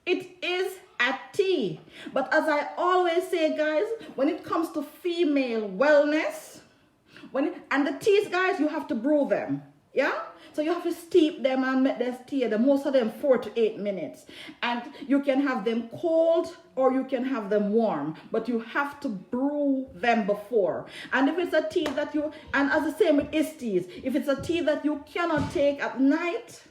It is a tea. But as I always say, guys, when it comes to female wellness, and the teas, guys, you have to brew them. Yeah? So you have to steep them and make them steer them, most of them 4 to 8 minutes. And you can have them cold or you can have them warm, but you have to brew them before. And if it's a tea that and as the same with teas, if it's a tea that you cannot take at night,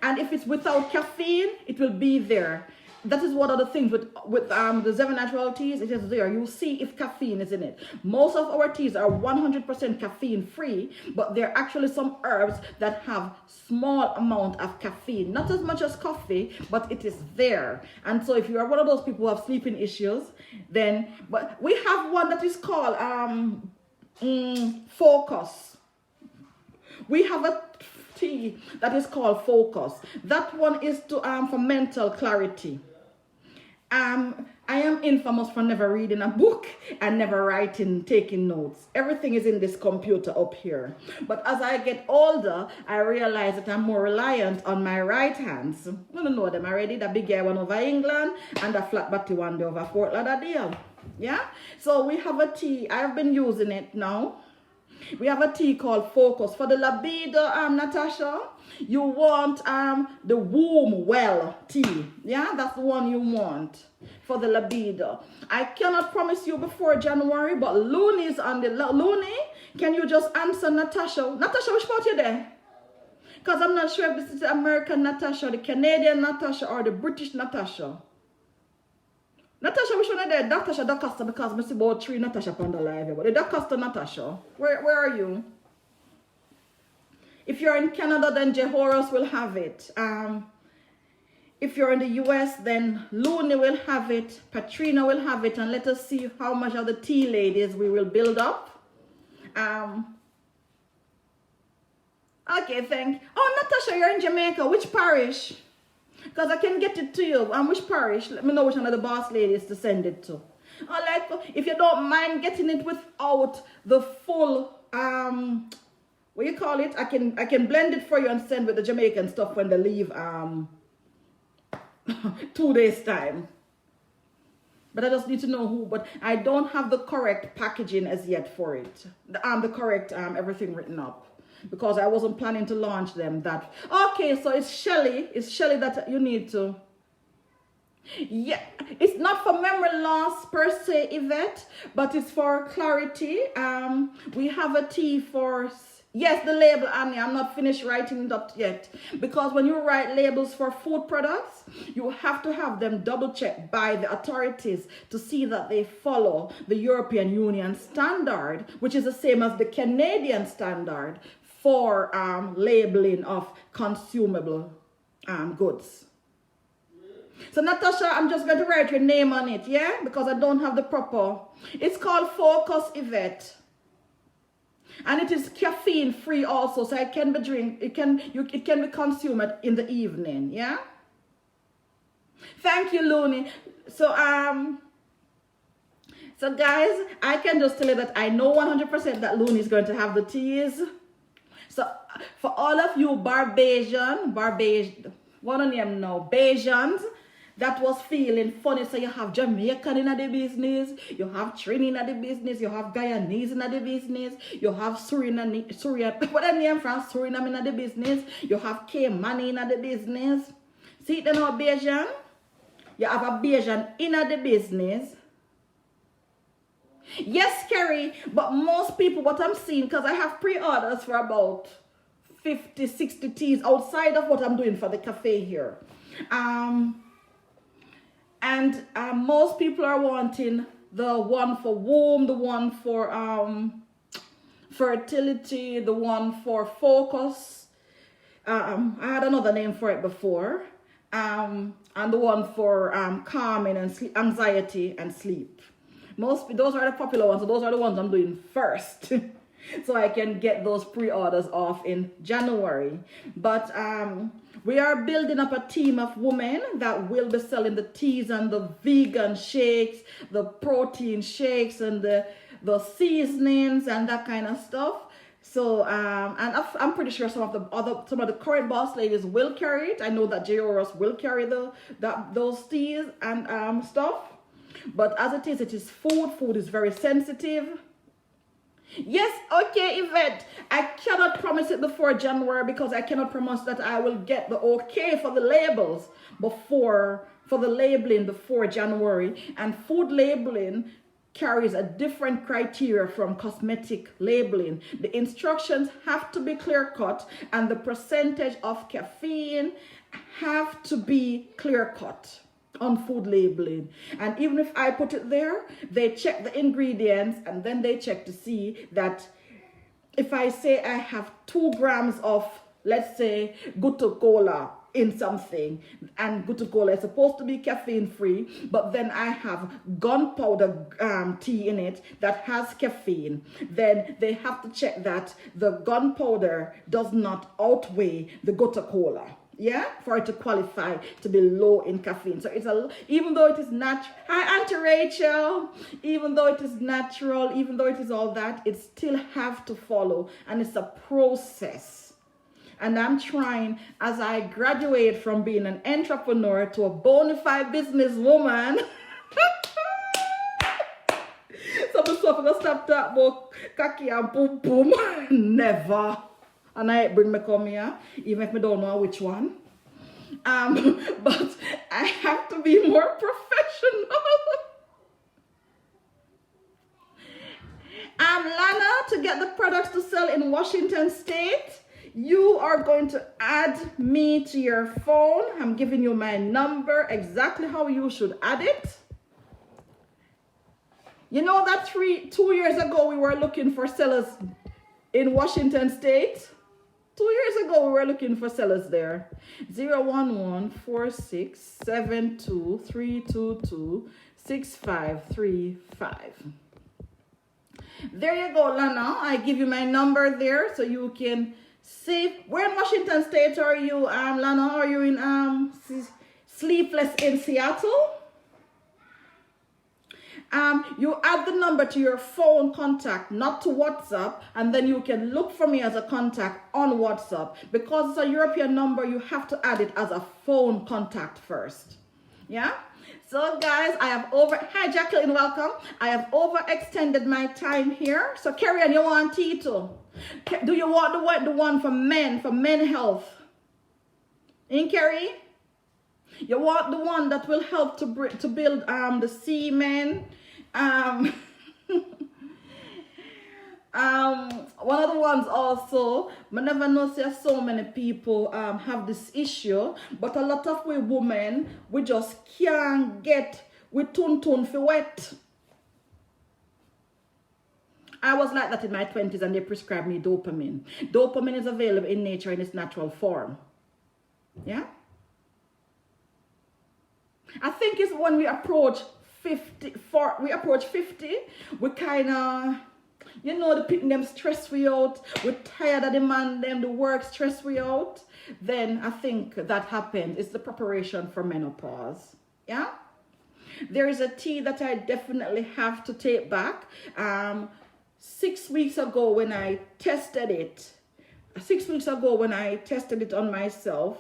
and if it's without caffeine, it will be there. That is one of the things with the Zyzven Naturals teas. It is there. You see if caffeine is in it. Most of our teas are 100% caffeine free, but there are actually some herbs that have small amount of caffeine. Not as much as coffee, but it is there. And so if you are one of those people who have sleeping issues, but we have one that is called Focus. We have a tea that is called Focus. That one is for mental clarity. I am infamous for never reading a book and never taking notes. Everything is in this computer up here. But as I get older, I realize that I'm more reliant on my right hands. You know them already, the big guy one over England and the flat botty one over Fort Lauderdale. Yeah? So we have a tea. I've been using it now. We have a tea called Focus. For the libido, Natasha, you want the womb well tea. Yeah, that's the one you want for the libido. I cannot promise you before January, but Looney is on the... Looney, can you just answer Natasha? Natasha, which part you there? Because I'm not sure if this is the American Natasha, the Canadian Natasha, or the British Natasha. Natasha, which one are there? Natasha DaCosta, because I see about 3 Natasha on the live here. But the DaCosta Natasha, where are you? If you're in Canada, then Jehoros will have it. If you're in the US, then Looney will have it. Patrina will have it. And let us see how much of the tea ladies we will build up. Okay, thank you. Oh, Natasha, you're in Jamaica. Which parish? Because I can get it to you. And which parish? Let me know which one of the boss ladies to send it to. All right, if you don't mind getting it without the full, what you call it? I can blend it for you and send with the Jamaican stuff when they leave 2 days time. But I just need to know who. But I don't have the correct packaging as yet for it. The correct everything written up. Because I wasn't planning to launch them that. Okay, so it's Shelly. It's Shelly that you need to. Yeah, it's not for memory loss per se, Yvette, but it's for clarity. We have a tea for, yes, the label, Annie. I'm not finished writing it up yet. Because when you write labels for food products, you have to have them double checked by the authorities to see that they follow the European Union standard, which is the same as the Canadian standard for labeling of consumable goods. So Natasha, I'm just going to write your name on it, yeah? Because I don't have the proper. It's called Focus Yvette. And it is caffeine free also, so it can be it can be consumed in the evening, yeah? Thank you, Looney. So guys, I can just tell you that I know 100% that Looney is going to have the teas. So for all of you Barbadians that was feeling funny, so you have Jamaican in the business, you have Trini in the business, you have Guyanese in the business, you have Suriname, what I name from Suriname in the business, you have Caymani in the business. See then how Bajan? You have a Bajan in the business. Yes, Kerry, but most people, what I'm seeing, because I have pre-orders for about 50, 60 teas outside of what I'm doing for the cafe here. Most people are wanting the one for womb, the one for fertility, the one for focus. I had another name for it before. And the one for calming and sleep, anxiety and sleep. Those are the popular ones, so those are the ones I'm doing first. So I can get those pre-orders off in January. But we are building up a team of women that will be selling the teas and the vegan shakes, the protein shakes and the seasonings and that kind of stuff. So and I'm pretty sure some of the current boss ladies will carry it. I know that J.O.R.S. will carry those teas and stuff. But as it is food. Food is very sensitive. Yes, okay, Yvette. I cannot promise it before January because I cannot promise that I will get the okay for the labels for the labeling before January. And food labeling carries a different criteria from cosmetic labeling. The instructions have to be clear-cut and the percentage of caffeine have to be clear-cut on food labeling. And even if I put it there, they check the ingredients and then they check to see that if I say I have 2 grams of, let's say, Gutta Cola in something, and Gutta Cola is supposed to be caffeine free, but then I have gunpowder tea in it that has caffeine, then they have to check that the gunpowder does not outweigh the Gutta Cola. Yeah, for it to qualify to be low in caffeine. So it's even though it is natural. Hi, Auntie Rachel. Even though it is natural, even though it is all that, it still have to follow, and it's a process. And I'm trying, as I graduate from being an entrepreneur to a bona fide businesswoman. So I'm gonna stop talking about kaki and boom boom. Never. And I bring me come here, even if I don't know which one. But I have to be more professional. Lana, to get the products to sell in Washington State, you are going to add me to your phone. I'm giving you my number, exactly how you should add it. You know that 2 years ago we were looking for sellers in Washington State? 2 years ago, we were looking for sellers there. 011-46722-322-6535. There you go, Lana. I give you my number there so you can See, where in Washington State are you, Lana? Are you in Sleepless in Seattle? You add the number to your phone contact, not to WhatsApp, and then you can look for me as a contact on WhatsApp. Because it's a European number, you have to add it as a phone contact first. Yeah? So guys, hi Jacqueline, welcome. I have overextended my time here. So Carrie, and you want Tito? Do you want the one for men health? In Carrie? You want the one that will help to build the semen. One of the ones also, I never know so many people have this issue, but a lot of we women, we just can't get with tun for wet. I was like that in my 20s and they prescribed me dopamine. Dopamine is available in nature in its natural form. Yeah? I think it's when we approach 50, we kind of, you know, the people them stress we out, we're tired of the man them, the work stress we out, then I think that happens. It's the preparation for menopause. Yeah? There is a tea that I definitely have to take back. 6 weeks ago when I tested it, on myself.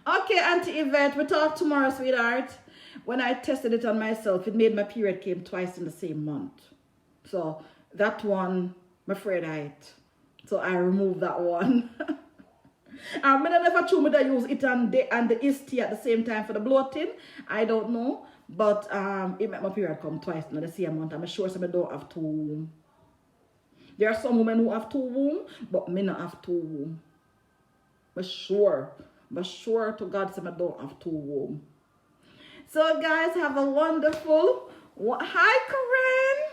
Okay, Auntie Yvette, we talk tomorrow, sweetheart. When I tested it on myself, it made my period came twice in the same month. So that one, I'm afraid so I removed that one. I never told me that I use it and the IST at the same time for the bloating. I don't know. But it made my period come twice in the same month. I'm sure some don't have 2 womb. There are some women who have 2 womb, but me not have 2 womb. But sure to God, some don't have 2 womb. So guys, have a wonderful, hi Corinne.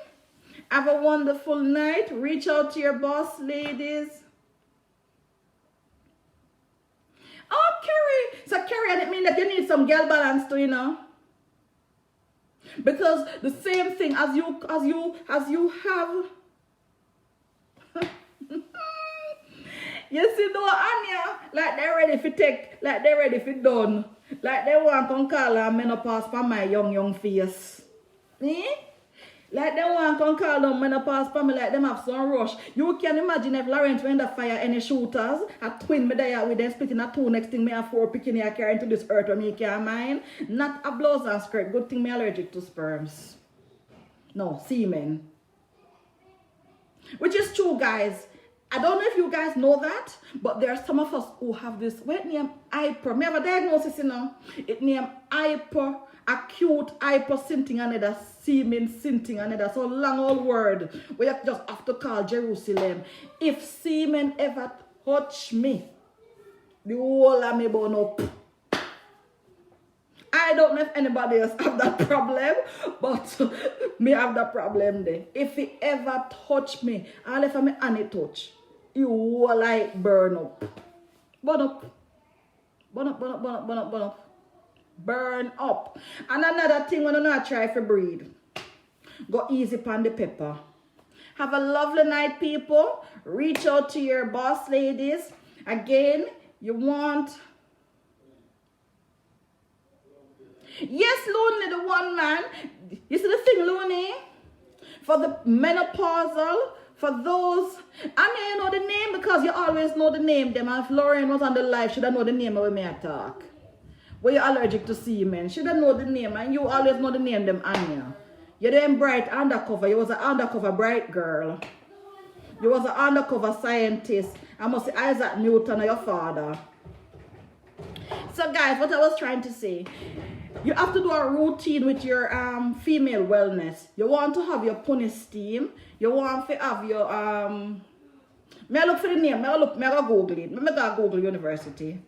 Have a wonderful night. Reach out to your boss, ladies. Oh, Carrie. So Carrie, I didn't mean that you need some girl balance too, you know. Because the same thing as you have. You see, though, Anya, like they're ready for done. Like they want to call her menopause for my young face. Eh? Like they want to call them menopause for me like them have some rush. You can imagine if Lawrence went to fire any shooters, a twin me there with them splitting a 2, next thing me have 4 picking here carrying to this earth when me can't mind. Not a blouse and skirt. Good thing me allergic to sperms. No, semen. Which is true, guys. I don't know if you guys know that, but there are some of us who have this, what name, hyper. Me have a diagnosis, you know. It name acute hypersinting another, semen sinting another. So long old word. We just have to call Jerusalem. If semen ever touch me, the whole of me burn up. I don't know if anybody else have that problem, but me have that problem there. If it ever touch me, all if me and it touch, you will like burn up. Burn up. Burn up. And another thing when you not try for breathe, go easy upon the pepper. Have a lovely night, people. Reach out to your boss, ladies. Again, you want... Yes, Looney, the one man. You see the thing, Looney? For the menopausal, for those, I mean, you know the name because you always know the name. Them. And if Lauren was on the live, she don't know the name of me I talk. But you're allergic to semen. She don't know the name, and you always know the name, them Anya. You're them bright undercover. You was an undercover bright girl. You was an undercover scientist. I must say Isaac Newton or your father. So guys, what I was trying to say, you have to do a routine with your female wellness. You want to have your pony steam. You want to have your may I look for the name? May I go Google it. May I go Google University.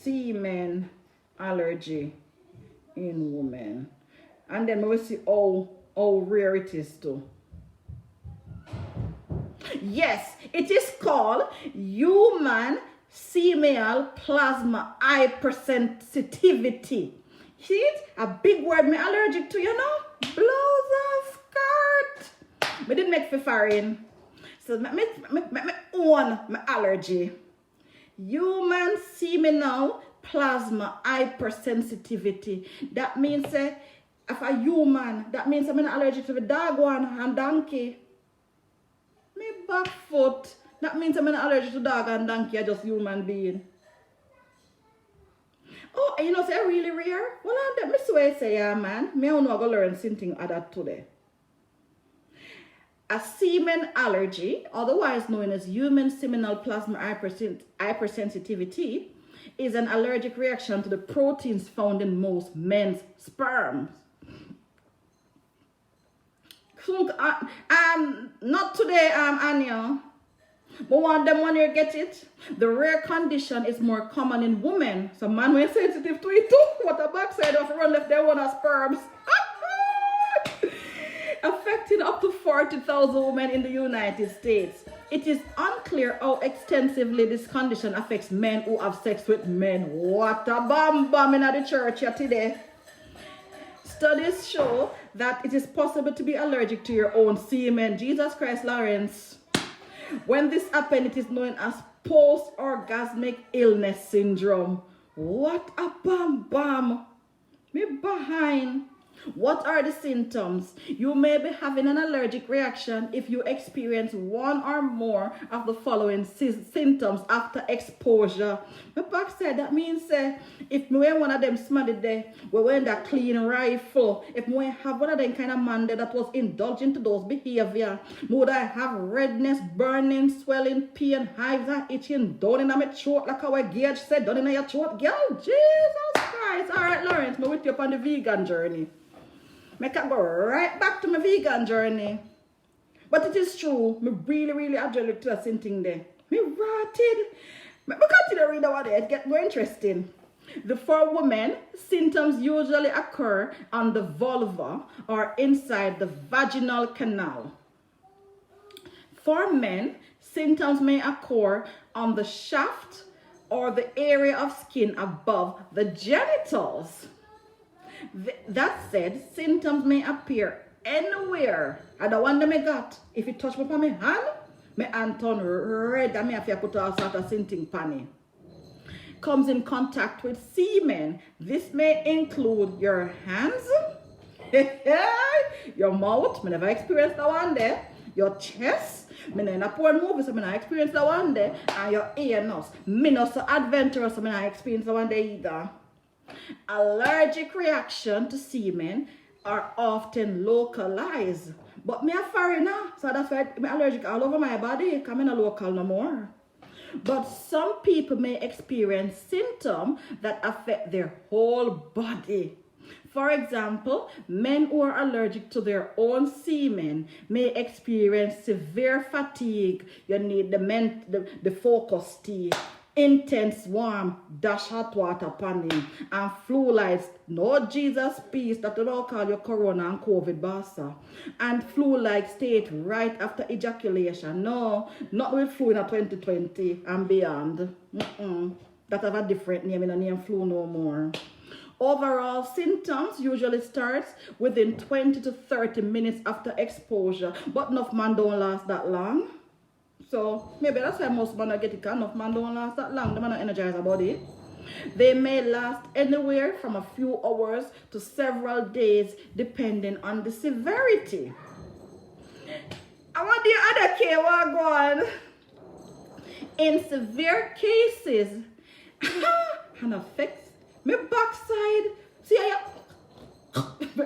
Semen allergy in women. And then we will see how rare it is too. Yes, it is called human seminal plasma hypersensitivity. See it? A big word me allergic to, you know? Blouse and skirt. We didn't make for foreign. So me own my allergy. Human seminal plasma hypersensitivity. That means if a human, that means I'm allergic to the dog one and donkey. Me back foot. That means I'm allergic to dog and donkey. I just human being. Oh, you know, say really rare. Well, let me say, yeah, man. Me I know go learn something of that today. A semen allergy, otherwise known as human seminal plasma hypersensitivity, is an allergic reaction to the proteins found in most men's sperms. Not today, Anya. But one them when you get it, the rare condition is more common in women. So man we're sensitive to it too. What a backside of run left there one of sperms. Affecting up to 40,000 women in the United States. It is unclear how extensively this condition affects men who have sex with men. What a bam in the church here today. Studies show that it is possible to be allergic to your own semen. Jesus Christ, Lawrence. When this happens, it is known as post-orgasmic illness syndrome. What a bam. Me behind. What are the symptoms? You may be having an allergic reaction if you experience one or more of the following symptoms after exposure. My back said that means if me wear one of them smelly there, we wear that clean rifle. If me have one of them kind of man there that was indulging to those behavior, would I have redness, burning, swelling, pain, hives and itching down in my throat like our Gage said, down in your throat, girl? Jesus Christ. All right, Lawrence, me with you up on the vegan journey. I can go right back to my vegan journey. But it is true. I really allergic to that same thing there. Me rotted. I continue to read about it. It gets more interesting. For women, symptoms usually occur on the vulva or inside the vaginal canal. For men, symptoms may occur on the shaft or the area of skin above the genitals. That said, symptoms may appear anywhere. I don't want them I got. If you touch me on my hand, my hand turn red and I have to put all sort of something panny. Comes in contact with semen. This may include your hands, your mouth. I never experienced that one there. Your chest. I never porn movies, so I never experienced that one there. And your anus. Me not so adventurous, so I never experienced that one there either. Allergic reaction to semen are often localized. But me a foreigner, so that's why I'm allergic all over my body, because I'm not local no more. But some people may experience symptoms that affect their whole body. For example, men who are allergic to their own semen may experience severe fatigue. You need the focus tea. Intense warm dash hot water panning and flu-like, no Jesus peace that you don't call your corona and COVID bassa, and flu-like state right after ejaculation. No, not with flu in 2020 and beyond. That have a different name, in a name flu no more. Overall symptoms usually starts within 20 to 30 minutes after exposure, but enough man don't last that long. So maybe that's why most men get it. Enough man don't last that long. They man not energize their body. They may last anywhere from a few hours to several days, depending on the severity. I want the other case one go on. In severe cases, and affects my backside. See,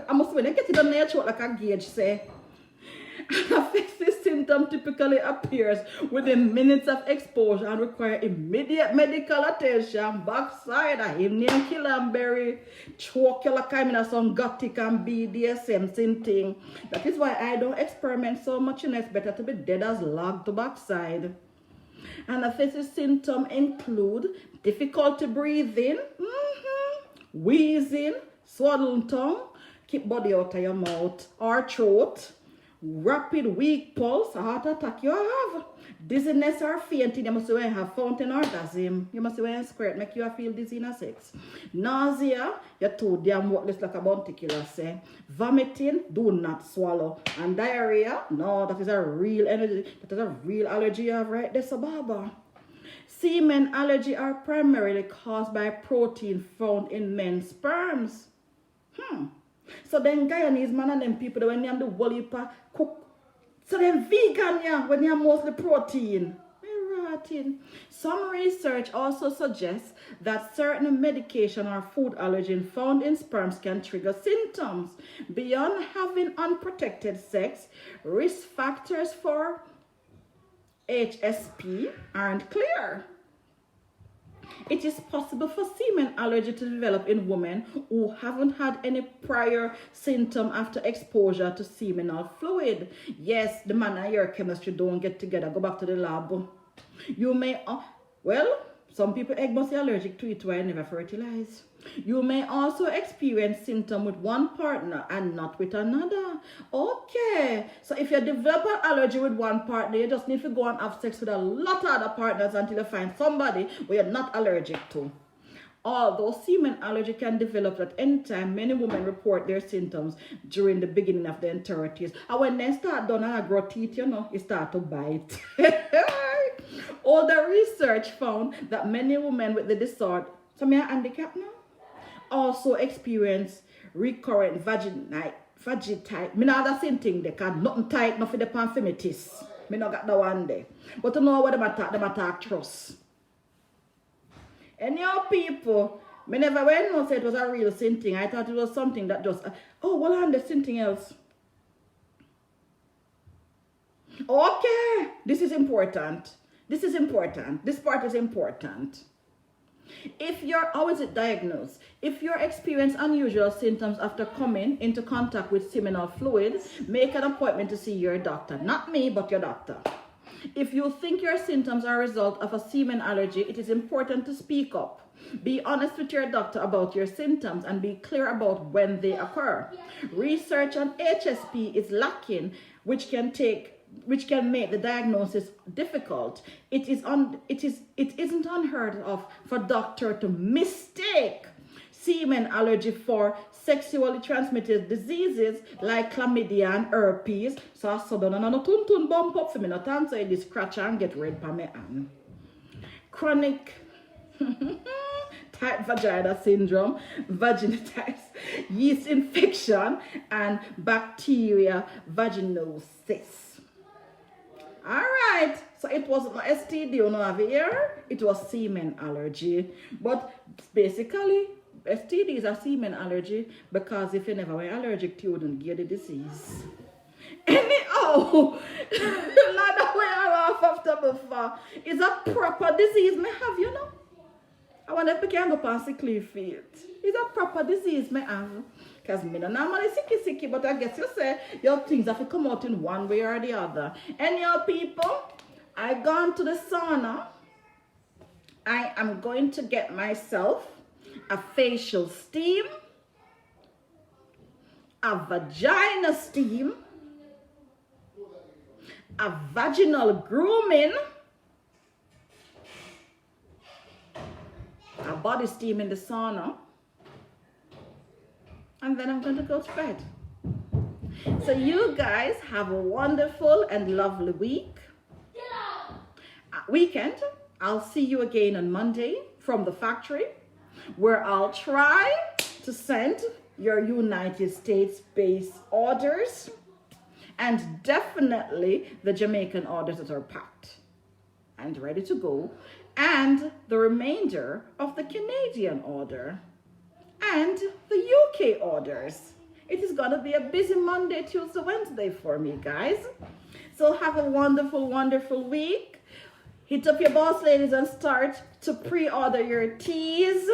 I must when I get it on your throat like a Gage say. This symptom typically appears within minutes of exposure and require immediate medical attention. Backside, I him name Killenberry, choke you like I'm in some gothic and BDSM thing. That is why I don't experiment so much, and it's better to be dead as log to backside. Anaphylaxis symptoms include difficulty breathing, wheezing, swollen tongue, keep body out of your mouth or throat, rapid weak pulse, a heart attack you have. Dizziness or fainting, you must have fountain orgasm. You must have squirt, make you feel dizzy in a sex. Nausea, you're too damn worthless like a bounty killer say. Vomiting, do not swallow. And diarrhea, no, that is a real energy, that is a real allergy you have right there, so Baba. Semen allergy are primarily caused by protein found in men's sperms. So then Guyanese man and them people when they have the wolipa cook. So then vegan yeah, when they have mostly protein. Rotten. Some research also suggests that certain medication or food allergen found in sperms can trigger symptoms. Beyond having unprotected sex, risk factors for HSP aren't clear. It is possible for semen allergy to develop in women who haven't had any prior symptom after exposure to seminal fluid. Yes, the man and your chemistry don't get together. Go back to the lab. You may, well, some people egg must be allergic to it while never fertilize. You may also experience symptoms with one partner and not with another. Okay, so if you develop an allergy with one partner, you just need to go and have sex with a lot of other partners until you find somebody where you're not allergic to. Although semen allergy can develop at any time, many women report their symptoms during the beginning of their 30s. And when they start done and grow teeth, you know, it start to bite. Older research found that many women with the disorder, so me a handicap now, also experience recurrent vaginitis. Me not the same thing, they can nothing tight, nothing the panfimitis. Me not got that one day. But to know what them attack trust. And your people, me never went no say it was a real sin thing. I thought it was something that just, oh, well, and there's something else. Okay, this is important. This is important. This part is important. If you're, how is it diagnosed? If you experience unusual symptoms after coming into contact with seminal fluid, make an appointment to see your doctor. Not me, but your doctor. If you think your symptoms are a result of a semen allergy, it is important to speak up. Be honest with your doctor about your symptoms and be clear about when they occur. Research on HSP is lacking, which can make the diagnosis difficult. It isn't unheard of for doctor to mistake semen allergy for sexually transmitted diseases like chlamydia and herpes. So I saw no tun bump up for me not answer this scratch and get red for me and chronic tight vagina syndrome, vaginitis, yeast infection, and bacteria vaginosis. All right, so it wasn't an STD, you know, over here. It was semen allergy. But basically, STD is a semen allergy because if you never were allergic to, you wouldn't get the disease. Anyhow, like the way I laugh after before, it's a proper disease may have, you know. I wonder if we can go past the cliff feet. It's a proper disease may have. Because me no normally sicky, but I guess you say your things have to come out in one way or the other. And your people, I gone to the sauna. I am going to get myself a facial steam, a vagina steam, a vaginal grooming, a body steam in the sauna, and then I'm going to go to bed. So you guys have a wonderful and lovely weekend. I'll see you again on Monday from the factory, where I'll try to send your United States-based orders and definitely the Jamaican orders that are packed and ready to go, and the remainder of the Canadian order and the UK orders. It is going to be a busy Monday, Tuesday, Wednesday for me, guys. So have a wonderful, wonderful week. Hit up your boss ladies and start to pre-order your teas.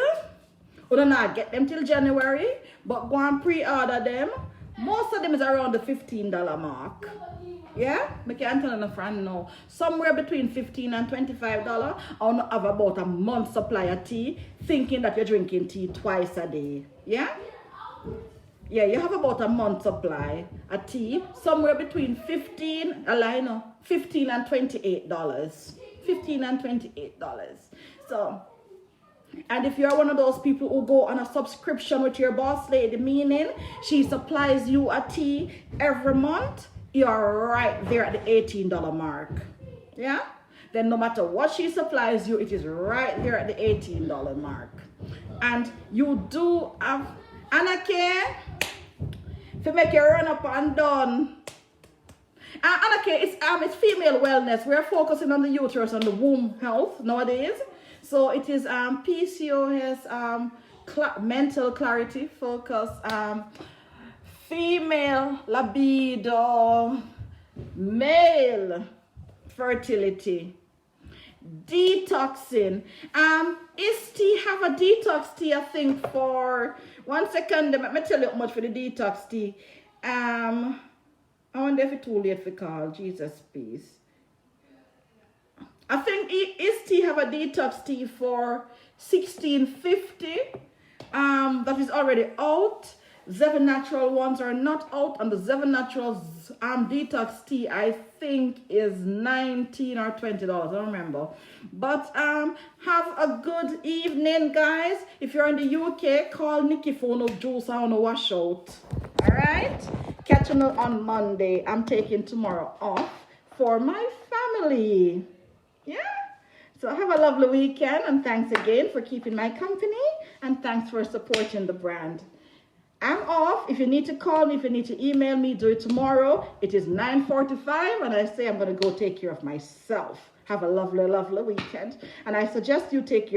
We don't not get them till January, but go and pre-order them. Most of them is around the $15 mark. Yeah? I can't tell a friend now. Somewhere between $15 and $25. I want to have about a month's supply of tea, thinking that you're drinking tea twice a day. Yeah? Yeah, you have about a month supply of tea, somewhere between $15 and $28. $15 and $28. So, and if you're one of those people who go on a subscription with your boss lady, meaning she supplies you a tea every month, you're right there at the $18 mark. Yeah? Then no matter what she supplies you, it is right there at the $18 mark. And you do have, Anake, to make you run up and down. Anake, it's female wellness. We're focusing on the uterus and the womb health nowadays. So it is PCOS, mental clarity, focus, female libido, male fertility, detoxing. Is tea have a detox tea? I think for 1 second. Let me tell you how much for the detox tea. I wonder if it's too late for call. Jesus, please. I think is tea have a detox tea for $16.50. That is already out. Zyzven Natural ones are not out, and the Zyzven Naturals detox tea I think is $19 or $20. I don't remember. But have a good evening, guys. If you're in the UK, call Nikki for no juice. I want to wash out. All right. Catch you on Monday. I'm taking tomorrow off for my family. Yeah. So have a lovely weekend, and thanks again for keeping my company, and thanks for supporting the brand. I'm off. If you need to call me, if you need to email me, do it tomorrow. It is 9:45, and I say I'm going to go take care of myself. Have a lovely, lovely weekend. And I suggest you take your